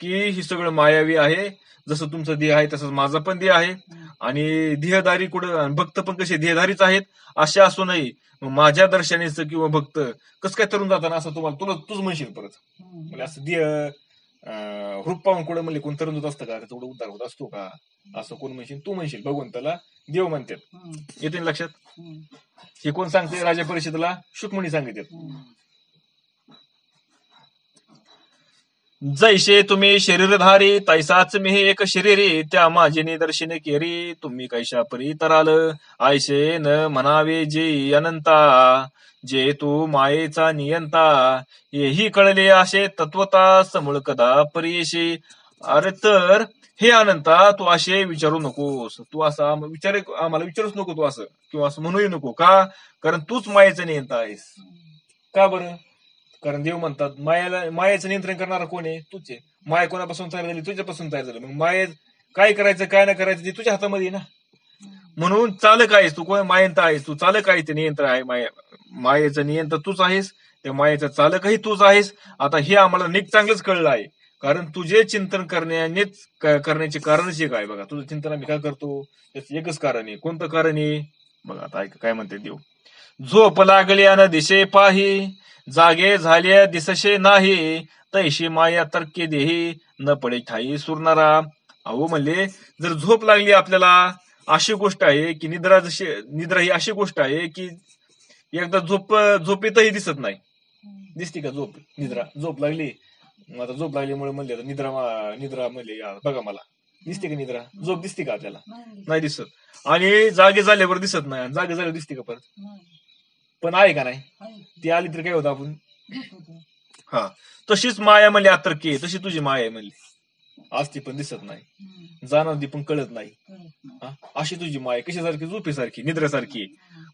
की ही सगळं मायावी आहे, जसं तुमचं देह आहे तसंच माझा पण देह आहे, आणि ध्येयधारी कुठं, भक्त पण कसे ध्येयधारीच आहेत. असे असू नये मग माझ्या दर्शनाचं किंवा भक्त कसं काय तरुण जाताना असं तुम्हाला तूच म्हणशील परत. म्हणजे असं देह रूप पाहून कुठं म्हणले कोण तरुण होत असतं का? तेवढं उद्धार होत असतो का? असं कोण म्हणशील? तू म्हणशील. भगवंताला देव म्हणतात. येते ना लक्षात? हे कोण सांगते? राजा परिषदेला शुकमुनी सांगितले. जैसे तुम्ही शरीरधारी तैसाच मी एक शरीरी, त्या माझे निदर्शने केरी तुम्ही कैशा परी तराल. ऐसे न म्हणावे जे अनंता, जे तू मायेचा नियंता. हेही कळले असे तत्वता समूळ कदा परियशी. अरे तर हे अनंता, तू असे विचारू नकोस. तू असा आम्हाला विचारूच नको तू असं, किंवा असं म्हणूही नको. का? कारण तूच मायेचा नियंता आहेस. का बरं? कारण देव म्हणतात मायेचं नियंत्रण करणारा कोण आहे? तूच आहे. माया कोणापासून तयार झाली? तुझ्यापासून तयार झाली. मग माये काय करायचं काय नाही करायचं ते तुझ्या हातामध्ये ना. म्हणून चालक आहेस तू. कोण? मायंता आहेस तू. चालक आहे ते, नियंत्रण आहे. मायेचं नियंत्रण तूच आहेस, त्या मायेचा चालकही तूच आहेस. आता हे आम्हाला नीट चांगलंच कळलं आहे. कारण तुझे चिंतन करण्याचे कारणच एक आहे. बघा, तुझं चिंतन आम्ही काय करतो त्याचं एकच कारण आहे. कोणतं कारण आहे? बघा आता ऐका काय म्हणते देव. झोप लागल्या दिसे पाही, जागे झाले दिसशे नाही. तैशी माया तर्के देही, न पडे ठाई सुरणारा. अहो म्हणले, जर झोप लागली आपल्याला, अशी गोष्ट आहे की निद्रा ही अशी गोष्ट आहे की एकदा झोपेतही दिसत नाही. दिसते का झोप? झोप लागली. आता झोप लागल्यामुळे म्हणले निद्रा म्हणले बघा मला दिसते का निद्रा? झोप दिसते का आपल्याला? नाही दिसत. आणि जागे झाल्यावर दिसत नाही. जागे झाल्यावर दिसते का परत? पण आहे का नाही? ती आली तर काय होतं आपण? हा, तशीच माया म्हणली अतर्की, तशी तुझी माया आहे म्हणली. असती पण दिसत नाही, जाणवती पण कळत नाही. अशी तुझी माया कशासारखी? झोपेसारखी, निद्रेसारखी.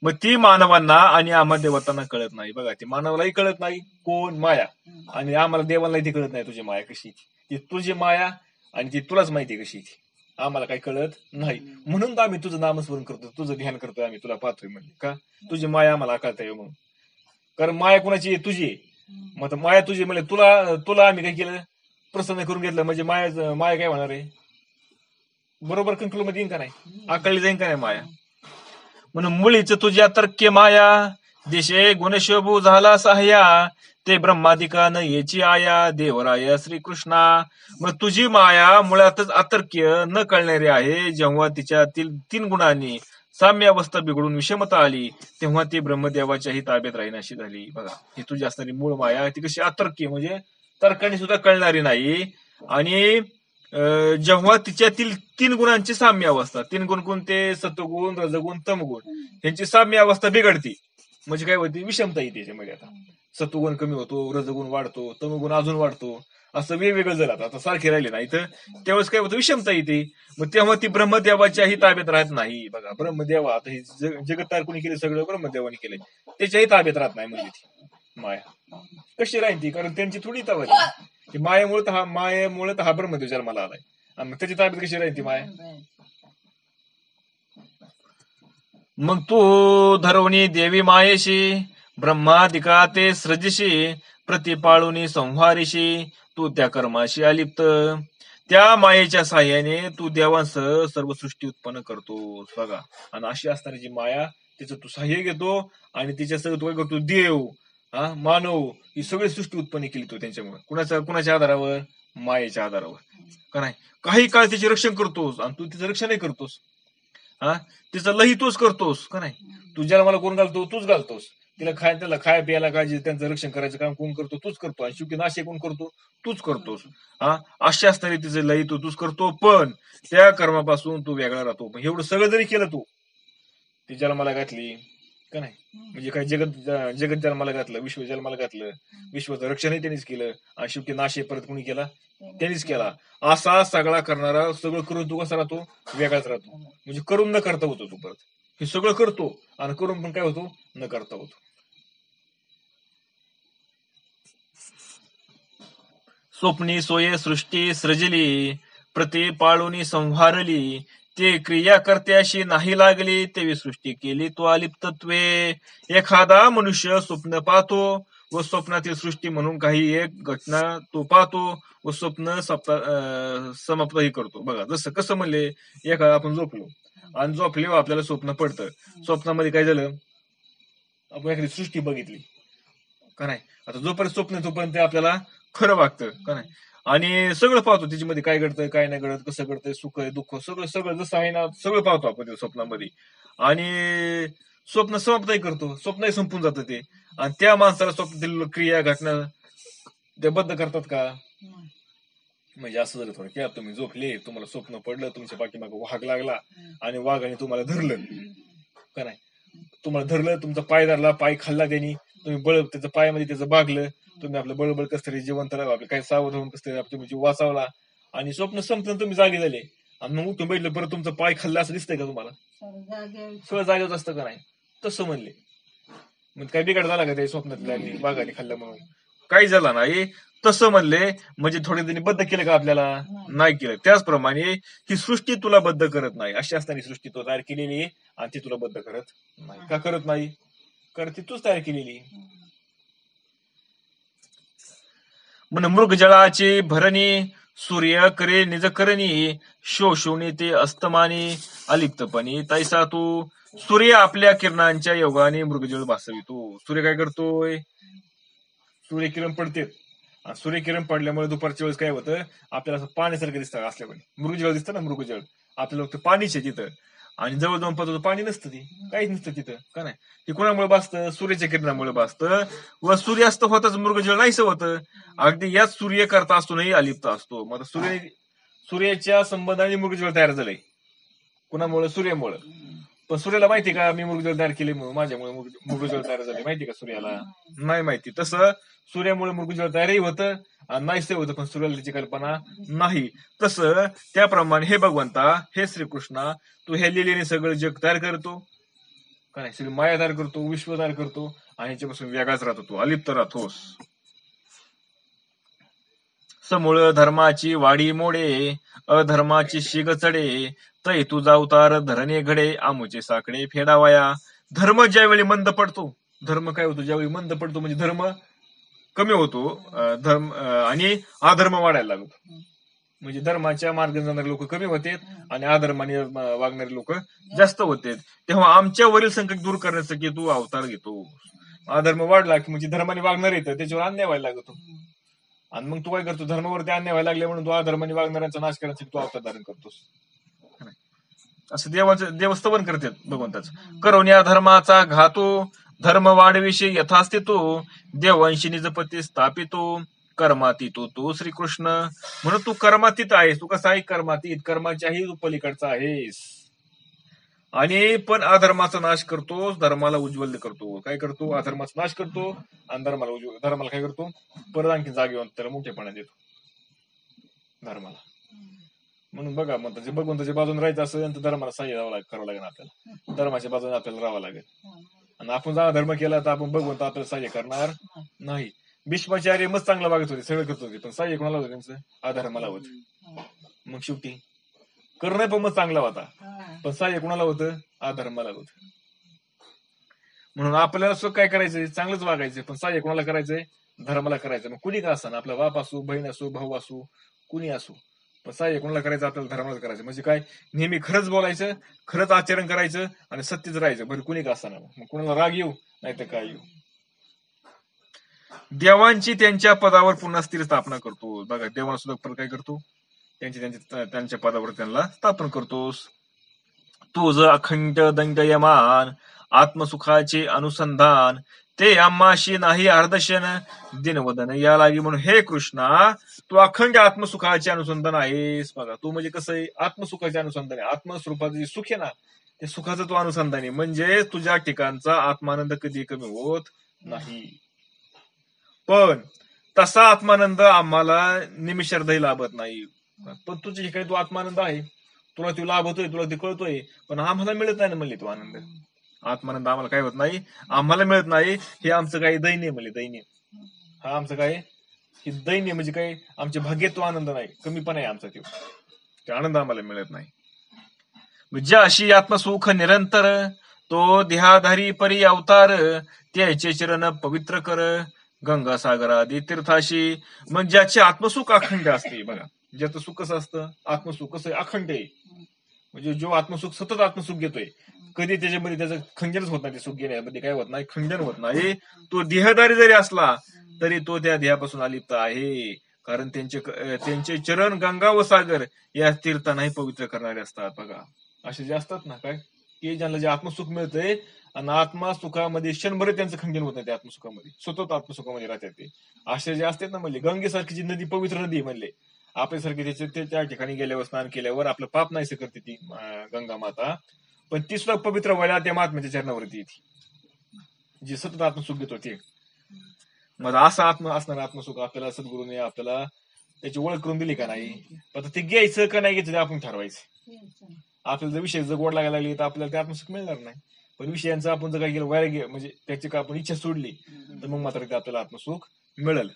मग ती मानवांना आणि आम्हाला देवतांना कळत नाही. बघा, ती मानवालाही कळत नाही. कोण? माया. आणि आम्हाला देवालाही ती कळत नाही तुझी माया कशी ती तुझी माया, आणि ती तुलाच माहिती कशी ती. आम्हाला काही कळत नाही. म्हणून तर आम्ही तुझं नामस्मरण करतो, तुझं ध्यान करतोय, आम्ही तुला पाहतोय. म्हणजे का? तुझी माया आम्हाला कळता म्हणून. कारण माया कोणाची? तुझी. मग माया तुझी म्हणजे तुला आम्ही काय केलं? प्रसन्न करून घेतलं. म्हणजे माया काय होणार आहे? बरोबर कंट्रोल मध्ये येईन का नाही? आकळली जाईन का नाही माया? म्हणून मुळीच तुझ्या तर्के माया, दिशे गुणशोभू झाला सहाय्या. ते ब्रह्मादिका न याची आया, देवराया श्रीकृष्णा. मग तुझी माया मुळातच अतर्क्य न कळणारी आहे. जेव्हा तिच्यातील 3 गुणांनी साम्यावस्था बिघडून विषमता आली, तेव्हा ती ब्रह्मदेवाच्याही ताब्यात राहीनाशी झाली. बघा, ही तुझी असणारी मूळ माया ती कशी अतर्क्य, म्हणजे तर्काने सुद्धा कळणारी नाही. आणि जेव्हा तिच्यातील 3 गुणांची साम्य अवस्था, 3 गुण कोणते? सत्वगुण, रजगुण, तमगुण, यांची साम्य अवस्था बिघडती. म्हणजे काय होती? विषमता येते त्याच्यामध्ये. आता सत्वगुण कमी होतो, रजगुण वाढतो, तमगुण अजून वाढतो. असं वेगवेगळं झालं. आता सारखे राहिले नाही तर त्यावेळेस काय होतं? विषमता येते. मग तेव्हा ती ब्रह्मदेवाच्याही ताब्यात राहत नाही. बघा, ब्रह्मदेवा, आता हे जगत तयार कोणी केलं? सगळं ब्रह्मदेवाने केलंय. त्याच्याही ताब्यात राहत नाही म्हणजे ती माया. कशी राहील ती? कारण त्यांची थोडी ताब्यात. मायेमुळे तर हा ब्रह्मदेव जन्माला आलाय. आणि त्याची ताब्यात कशी राहील ती माया? मग तू धरवणी देवी मायेशी, ब्रह्मादिका ते सृजिशी, प्रतिपाळुनी संहारिशी. तू त्या कर्माशी अलिप्त, त्या मायेच्या साह्याने तू देवांसह सर्व सृष्टी उत्पन्न करतोस. बघा, आणि अशी असणारी जी माया, तिचं तू सहाय्य घेतो, आणि तिच्यासह तू काय करतो? देव, मानव, ही सगळी सृष्टी उत्पन्न केली तू त्यांच्यामुळे. कुणाच्या आधारावर? मायेच्या आधारावर. का नाही? काही काळ तिचे रक्षण करतोस, आणि तू तिचं रक्षणही करतोस. तिचा लही तूच करतोस. का नाही? तुझ्याला मला कोण घालतो? तूच घालतोस. त्याला खाय प्यायला काळजी, त्यांचं रक्षण करायचं काम कोण करतो? तूच करतो. आणि शेवटी नाशे कोण करतो? तूच करतोस. अशा असणारी तिचे लई तूच करतो, पण त्या कर्मापासून तू वेगळा राहतो. पण एवढं सगळं जरी केलं तू, ती जन्माला घातली, का नाही. म्हणजे काय जगत जन्माला घातलं, विश्व जन्माला घातलं, विश्वाचं रक्षणही त्यांनीच केलं आणि शेवटी नाशही परत कुणी केला, त्यांनीच केला. असा सगळा करणारा, सगळं करून तू कसा राहतो, वेगळाच राहतो. म्हणजे करून न करता होतो तू परत. हे सगळं करतो आणि करून पण काय होतो, न करता होतो. स्वप्नी सोये सृष्टी सृजली, प्रति पाळूनी संहारली, ते क्रिया कर्त्याशी नाही लागली, तेवी सृष्टी केली तो अलिप्तत्वे. एखादा मनुष्य स्वप्न पाहतो व स्वप्नातील सृष्टी म्हणून काही एक घटना तो पाहतो व स्वप्न समाप्तही करतो. बघा जसं कसं म्हणले, एखादा आपण झोपलो आणि झोपल्यावर आपल्याला स्वप्न पडतं. स्वप्नामध्ये काय झालं, आपण एखादी सृष्टी बघितली का नाही. आता जोपर्यंत स्वप्न तोपर्यंत आपल्याला खरं वागतं का नाही. आणि सगळं पाहतो त्याच्यामध्ये काय घडतंय काय नाही घडत, कसं घडतंय, सुख आहे दुःख सगळं सगळं जसं आहे ना सगळं पाहतो आपण त्या स्वप्नामध्ये. आणि स्वप्न समाप्तही करतो, स्वप्नही संपून जातं ते. आणि त्या माणसाला स्वप्नातील क्रिया घटना ते बद्ध करतात का. म्हणजे असं झालं थोडं की तुम्ही झोपले, तुम्हाला स्वप्न पडलं, तुमच्या पाठीमागे वाघ लागला आणि वाघाने तुम्हाला धरलं का नाही. तुम्हाला धरलं, तुमचा पाय धरला, पाय खाल्ला त्यांनी, तुम्ही बळ त्याचं पायामध्ये त्याचं बागलं, तुम्ही आपलं बळबळ कसं तरी जिवंत राहा, आपलं काही सावध होऊन कसं तरी तुम्ही जीव वाचवला आणि स्वप्न संपलं, तुम्ही जागे झाले आणि मग उठून बैठलं, परत तुमचा पाय खाल्ला असं दिसतंय का तुम्हाला. सगळं जागेच असतं का नाही. तसं म्हणले. मग काय बिघाड झाला का ते स्वप्नातल्या वाघाने खाल्लं म्हणून, काही झाला नाही. तसं म्हणले म्हणजे थोडे दिनी बद्ध केलं का आपल्याला, नाही केलं. त्याचप्रमाणे ही सृष्टी तुला बद्ध करत नाही, अशी असताना सृष्टी तो तयार केलेली आहे आणि ती तुला बद्ध करत नाही. का करत नाही, कारण ती तूच तयार केलेली. म्हणून मृग जळाची भरणी, सूर्य करे निजकरणी, शोषुणी ते अस्तमानी, अलिप्तपणी तैसा तू. सूर्य आपल्या किरणांच्या योगाने मृगजळ भासवितो. सूर्य काय करतोय, सूर्यकिरण पडते, सूर्यकिरण पडल्यामुळे दुपारच्या वेळेस काय होतं, आपल्याला असं पाण्यासारखं दिसतं असल्यामुळे. मृगजळ दिसतं ना, मृगजळ आपल्याला फक्त पाणीच आहे तिथं आणि जवळ जाऊन पाहतो पाणी नसतं, ती काहीच नसतं तिथं का नाही. ते कोणामुळे भासतं, सूर्याच्या किरणामुळे भासतं. व सूर्यास्त होताच मृगजळ नाहीसं होतं. अगदी याच सूर्य करता असूनही अलिप्त असतो. मग सूर्याच्या संबंधाने मृगजळ तयार झालंय. कुणामुळे, सूर्यामुळे. पण सूर्याला माहिती का मी मृगजळ तयार केले म्हणून, माझ्यामुळे मृगजळ तयार झाले, माहिती का सूर्याला, नाही माहिती. तसं सूर्यामुळे मृगजळ तयारही होतं आणि नाहीसे होतं, पण सूर्याला त्याची कल्पना नाही. तसं त्याप्रमाणे हे भगवंता, हे श्रीकृष्णा, तू हे लिहिलेले सगळं जग तयार करतो का नाही, सगळी माया तयार करतो, विश्व तयार करतो आणि याच्यापासून वेगळाच राहतो, तू अलिप्त राहतोस. समूळ धर्माची वाडी मोडे, अधर्माची शिग चढे, तै तुझा अवतार धरणे घडे, आमुचे साकडे फेडावया. धर्म ज्यावेळी मंद पडतो, धर्म काय होतो, ज्यावेळी मंद पडतो म्हणजे धर्म कमी होतो, धर्म आणि अधर्म वाढायला लागतो. म्हणजे धर्माच्या मार्गाने जाणारे लोक कमी होते आणि अधर्माने वागणारे लोक जास्त होते. तेव्हा आमच्या वरील संकट दूर करण्यासाठी तू अवतार घेतो. अधर्म वाढला की म्हणजे धर्माने वागणार येतं, त्याच्यावर अन्याय व्हायला लागतो आणि मग तू काय करतो, धर्मावरती अन्याय व्हायला लागले म्हणून तू अधर्माने वागणाऱ्यांचा नाश करण्यासाठी तू अवतार धारण करतोस. असं देवस्तवन करतात भगवंताचं. करोन्या धर्माचा घातो, धर्म वाढविषयी यथास्थितो, देववंशी निजपती स्थापितो, कर्मातीतो तो श्रीकृष्ण. म्हणून तू कर्मातीत आहेस. तू कसा आहे, कर्मातीत, कर्माच्याही तू पलीकडचा आहेस. आणि पण अधर्माचा नाश करतो, धर्माला उज्ज्वल करतो. काय करतो, अधर्माचा नाश करतो आणि धर्माला काय करतो, परत आणखी जागेवर त्याला मोठेपणा देतो धर्माला. म्हणून बघा, मग भगवंताच्या बाजूने राहायचं असेल तर धर्माला सहाय्य करावं लागेल आपल्याला, धर्माच्या बाजूने आपल्याला राहावं लागेल. आणि आपण जर धर्म केला तर आपण भगवंत आपल्याला सहाय्य करणार नाही. भीष्माचार्य मस्त चांगला वागत होते, सगळं करत होते, पण सहाय्य कोणाला होतं त्यांचं, अधर्माला होतं. मग शेवटी करणं पण मग चांगला होता, पण सहाय्य कोणाला होतं, अधर्माला होतं. म्हणून आपल्याला सुख काय करायचंय, चांगलंच वागायचं, पण सहाय्य कोणाला करायचंय, धर्माला करायचं. मग कुणी का असताना, आपला बाप असू, बहीण असू, भाऊ असू, कुणी असू, पण सहाय्य कोणाला करायचं, आपल्याला धर्माला करायचं. म्हणजे काय, नेहमी खरंच बोलायचं, खरंच आचरण करायचं आणि सत्यच राहायचं, बरं कुणी का असताना. मग कोणाला राग येऊ नाही तर काय येऊ. देवांची त्यांच्या पदावर पुन्हा स्थिर स्थापना करतो. बघा, देवांना सुद्धा काय करतो, त्यांच्या पदावर त्यांना स्थापन करतोस. तुझ अखंड दंडयमान, आत्मसुखाचे अनुसंधान, ते आम्हाशी नाही अर्धशन, दिनवदन या लागी. म्हणून हे कृष्णा, तू अखंड आत्मसुखाचे अनुसंधान आहेस. बघा, तू म्हणजे कसं आहे, आत्मसुखाचे अनुसंधान आहे. आत्मस्वरूपाचं जे सुख आहे ना, ते सुखाचा तो अनुसंधानी, म्हणजे तुझ्या ठिकाणचा आत्मानंद कधी कमी होत नाही. पण तसा आत्मानंद आम्हाला निमिषार्धही लाभत नाही. पण तुझ्या ठिकाणी तो आत्मानंद आहे, तुला तो लाभतोय, तुला ते कळतोय, पण आम्हाला मिळत नाही ना म्हणले तो आनंद. आत्मानंद आम्हाला काय होत नाही, आम्हाला मिळत नाही. हे आमचं काही दैन्य म्हणले, दैन्य. हा आमचं काय, हे दैन्य म्हणजे काय, आमच्या भाग्यात तो आनंद नाही, कमीपणा आहे आमचा तो आनंद आम्हाला मिळत नाही. ज्याशी आत्मसुख निरंतर, तो देहाधारी परी अवतार, त्याचे चरण पवित्र कर गंगासागरादी तीर्थाशी. मग ज्याचे आत्मसुख अखंड असते, बघा ज्याचं सुख कसं असतं, आत्मसुख कसं अखंड आहे, म्हणजे जो आत्मसुख सतत आत्मसुख घेतोय, कधी त्याच्यामध्ये त्याचं खंडनच होत नाही, ते सुख घेण्यामध्ये काय होत नाही, खंडन होत नाही. तो देहदारी जरी असला तरी तो त्या देहापासून अलिप्त आहे, कारण त्यांचे चरण गंगा व सागर या तीर्थांनाही पवित्र करणारे असतात. बघा असे जे असतात ना, काय की ज्यांना जे आत्मसुख मिळतंय आणि आत्मसुखामध्ये क्षणभर त्यांचं खंडन होत नाही, त्या आत्मसुखामध्ये सतत आत्मसुखामध्ये राहतात ते. असे जे असतात ना, म्हणले गंगेसारखी जी नदी पवित्र नदी म्हणले, आपल्यासारखी त्याच्या त्या ठिकाणी गेल्यावर स्नान केल्यावर आपलं पाप नाही करते ती गंगा माता, पण ती सुद्धा पवित्र व्हायला त्या महात्म्याच्या चरणावरती येते, जी सतत आत्मसुख घेतो ते. मग असं असणार आत्मसुख आपल्याला सद्गुरूने आपल्याला त्याची ओळख करून दिली का नाही, आता ते घ्यायचं का नाही घ्यायचं ते आपण ठरवायचं. आपल्याला जर विषय जर गोड लागायला लागली तर आपल्याला ते आत्मसुख मिळणार नाही, पण विषयांचं आपण जर काय केलं वैराग्य म्हणजे त्याची का आपण इच्छा सोडली तर मग मात्र ते आपल्याला आत्मसुख मिळेल.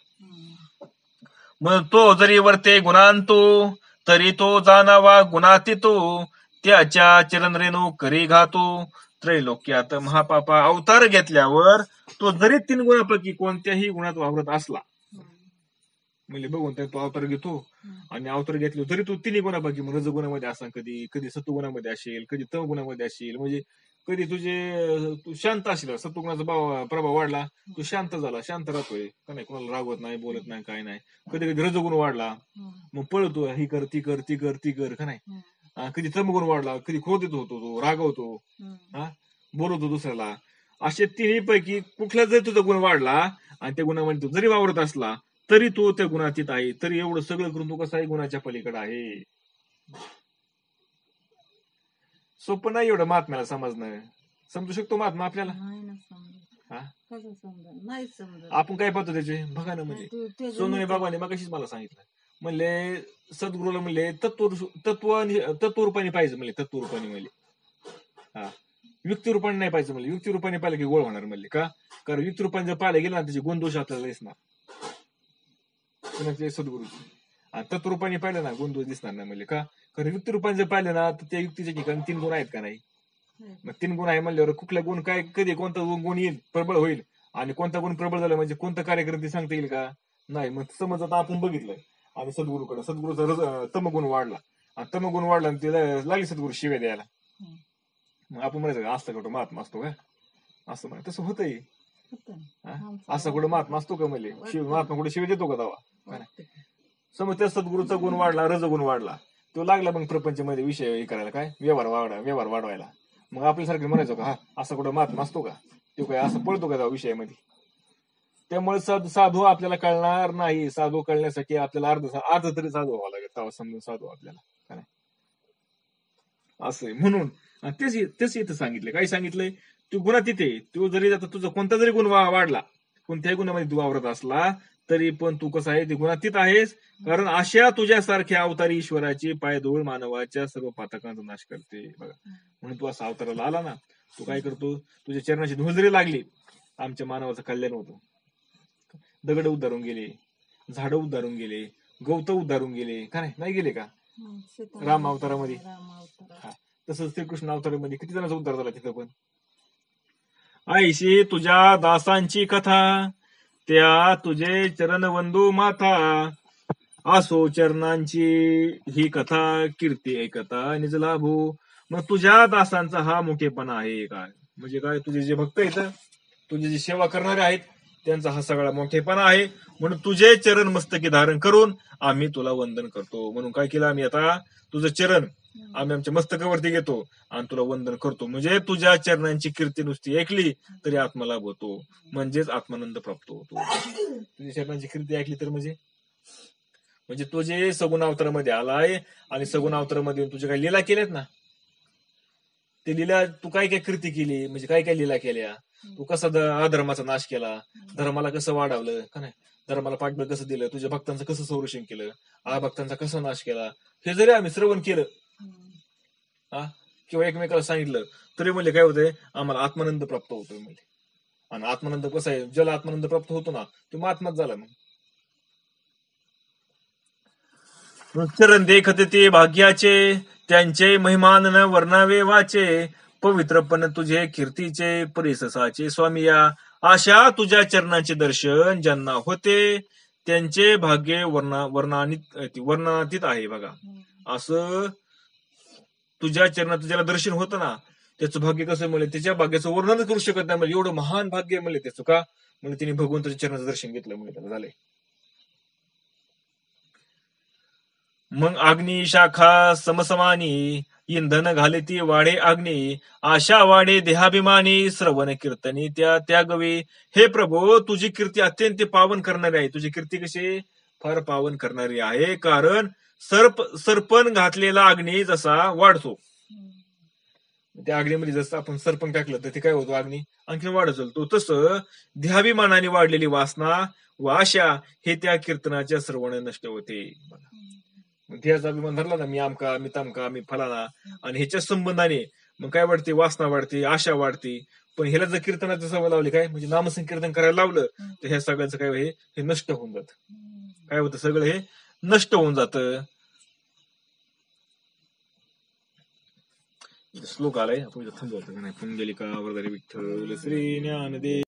मग तो जरी वर्ते गुणांतो, तरी तो जाणावा गुणातीतो, त्याच्या चरण रेणू करी घातो, त्रैलोक्यात महापापा. अवतार घेतल्यावर तो जरी 3 गुणापैकी कोणत्याही गुणात वावरत असला, म्हणजे बघून तो अवतार घेतो आणि अवतार घेतलो तरी तो 3 गुणापैकी, मग रजगुणामध्ये असा, कधी सत्वगुणामध्ये असेल, कधी तमगुणामध्ये असेल, म्हणजे कधी तू शांत असेल, सत्वगुणाचा प्रभाव वाढला, तू शांत झाला, शांत राहतोय का नाही, कोणाला रागवत नाही, बोलत नाही, काय नाही. कधी कधी रजगुण वाढला, मग पळतो, ही कर ती कर ती कर ती कर का नाही. कधी तमगुण वाढला, कधी क्रोधित होतो, तो रागवतो, बोलवतो दुसऱ्याला. असे 3 पैकी कुठला जरी तुझा गुण वाढला आणि त्या गुणामध्ये तू जरी वावरत असला तरी तो त्या गुणातीत आहे. तरी एवढं सगळं करून तो कसा आहे, गुणाच्या पलीकडे आहे. सोपं नाही एवढं महात्म्याला समजणं. समजू शकतो महात्मा आपल्याला? आपण काय पाहतो त्याचे, बघा ना, म्हणजे सोनूने बाबाने मगाशीच मला सांगितलं, म्हणले सद्गुरूला म्हणले तत्वरूपाने पाहिजे, म्हणले तत्वरूपाने, म्हणले युक्तिरूपाने नाही पाहिजे, म्हणले युक्तिरूपाने पाहिलं की गोळ होणार, म्हणले का, कारण युक्तिरूपाने जर पाहिलं गेलं ना त्याचे गुण दोष आपल्याला दिसणार सद्गुरूचे, आणि तत्वरूपाने पाहिलं ना गुण दोष दिसणार नाही, म्हणले का, कारण युक्तिरूपाने जर पाहिलं ना तर त्या युक्तीच्या ठिकाणी 3 गुण आहेत का नाही. मग 3 गुण आहे म्हणल्यावर कुठला गुण काय, कधी कोणता गुण येईल प्रबळ होईल आणि कोणता गुण प्रबळ झाला म्हणजे कोणतं कार्यक्रम ते सांगता येईल का नाही. मग समज आता आपण बघितलंय आणि सद्गुरूचा तमगुण वाढला आणि तमगुण वाढला आणि तिला लागली सद्गुरू शिव्या द्यायला, मग आपण म्हणायचं असं कुठं महात्मा असतो का, असं म्हणाय तसं होतंय. असं कुठं महात्मा असतो का, म्हणजे महात्मा कुठे शिव्या देतो का दावा. समज त्या सद्गुरूचा गुण वाढला, रजगुण वाढला, तो लागला मग प्रपंचामध्ये विषय हे करायला, काय व्यवहार वाढवायला, मग आपल्यासारखे म्हणायचो का असं कुठं महात्मा असतो का, तो काय असं पळतो का विषयामध्ये. त्यामुळे साधू आपल्याला कळणार नाही. साधू कळण्यासाठी आपल्याला अर्ध तरी साधू व्हावं लागेल, तेव्हा समजून साधू आपल्याला काय असं. म्हणून तेच इथं सांगितलं, काय सांगितलंय, तू गुणात तिथे तू जरी आता तुझा कोणता जरी गुण वाढला, कोणत्याही गुणामध्ये तू वावरत असला तरी पण तू कसं आहे, ते गुणातीत आहेस, कारण अशा तुझ्यासारख्या अवतारी ईश्वराची पायधूळ मानवाच्या सर्व पातकांचा नाश करते. बघा, म्हणून तू असा अवताराला आला ना, तू काय करतो, तुझ्या चरणाची धूळ जरी लागली आमच्या मानवाचं कल्याण होतं. दगड उद्धारून गेले, झाडं उद्धारून गेले, गवत उद्धारून गेले का नाही गेले का राम अवतारामध्ये. तसंच श्रीकृष्ण अवतारामध्ये किती जणांचा उद्धार झाला तिथं पण. ऐशी तुझ्या दासांची कथा, त्या तुझे चरणवंदू माथा, असो चरणांची ही कथा, कीर्ती ऐकता निज लाभो. मग तुझ्या दासांचा हा मोठेपणा आहे काय, म्हणजे काय, तुझे जे भक्त आहेत, तुझे जे सेवा करणारे आहेत, त्यांचा हा सगळा मोठेपणा आहे. म्हणून तुझे चरण मस्तकी धारण करून आम्ही तुला वंदन करतो. म्हणून काय केलं आम्ही, आता तुझं चरण आम्ही आमच्या मस्तकावरती घेतो आणि तुला वंदन करतो. म्हणजे तुझ्या चरणांची कीर्ती नुसती ऐकली तरी आत्मलाभ होतो, म्हणजेच आत्मानंद प्राप्त होतो. तुझ्या चरणांची कीर्ती ऐकली तर म्हणजे तो जे सगुण अवतारामध्ये आलाय आणि सगुण अवतारामध्ये तुझे काही लीला केल्यात ना, ते लीला तू काय काय कृती केली, म्हणजे काय काय लीला केल्या, तू कसा अधर्माचा नाश केला, धर्माला कसं वाढवलं का नाही, धर्माला पाठबळ कसं दिलं, तुझ्या भक्तांचं कसं संरक्षण केलं, भक्तांचा कसा नाश केला, हे जरी आम्ही श्रवण केलं हा किंवा एकमेकाला सांगितलं तरी म्हणजे काय होतंय, आम्हाला आत्मानंद प्राप्त होतोय म्हणजे. आणि आत्मानंद कसा आहे, ज्याला आत्मानंद प्राप्त होतो ना तो मग आत्माच झाला. मग चरण देखते ते भाग्याचे, त्यांचे महिमान न वर्णावे वाचे, पवित्रपण तुझे कीर्तीचे परिससाचे स्वामिया, आशा तुझ्या चरणाचे दर्शन ज्यांना होते, त्यांचे भाग्य वर्णातीत आहे बघा. असं तुझ्या चरणात ज्याला दर्शन होतं ना त्याचं भाग्य कसं मिळेल, त्याच्या भाग्याचं वर्णनच करू शकत नाही. म्हणजे एवढं महान भाग्य मिळेल त्याचं. का म्हणजे तिने भगवंताच्या चरणाचं दर्शन घेतलं म्हणजे त्याला झालंय. मग अग्नी शाखा समसमानी, इंधन घाले ती वाढे अग्नी, आशा वाढे देहाभिमानी, श्रवण कीर्तनी त्या त्यागवे. हे प्रभू तुझी कीर्ती अत्यंत पावन करणारी आहे. तुझी कीर्ती कशी फार पावन करणारी आहे. कारण सरपण घातलेला अग्नी जसा वाढतो, त्या अग्नीमध्ये जसं आपण सरपण टाकलं तर ते काय होतो, अग्नी आणखी वाढत चालतो. तसं देहाभिमानाने वाढलेली वासना व आशा हे त्या कीर्तनाच्या श्रवण नष्ट होते. देहाचा अभिमान धरला ना, मी आमका, मी तमका, मी फलाना, आणि ह्याच्या संबंधाने मग काय वाढते, वासना वाढते, आशा वाढते. पण ह्याला जर कीर्तनाची सवय लावली, काय म्हणजे नामसंकीर्तन करायला लावलं तर ह्या सगळ्यांचं काय हे नष्ट होऊन जात. काय होतं, सगळं हे नष्ट होऊन जातं. श्लोक आलाय, आपण थांबवतो का नाही. पुंडलिका वरदारी विठ्ठल श्री ज्ञानदेव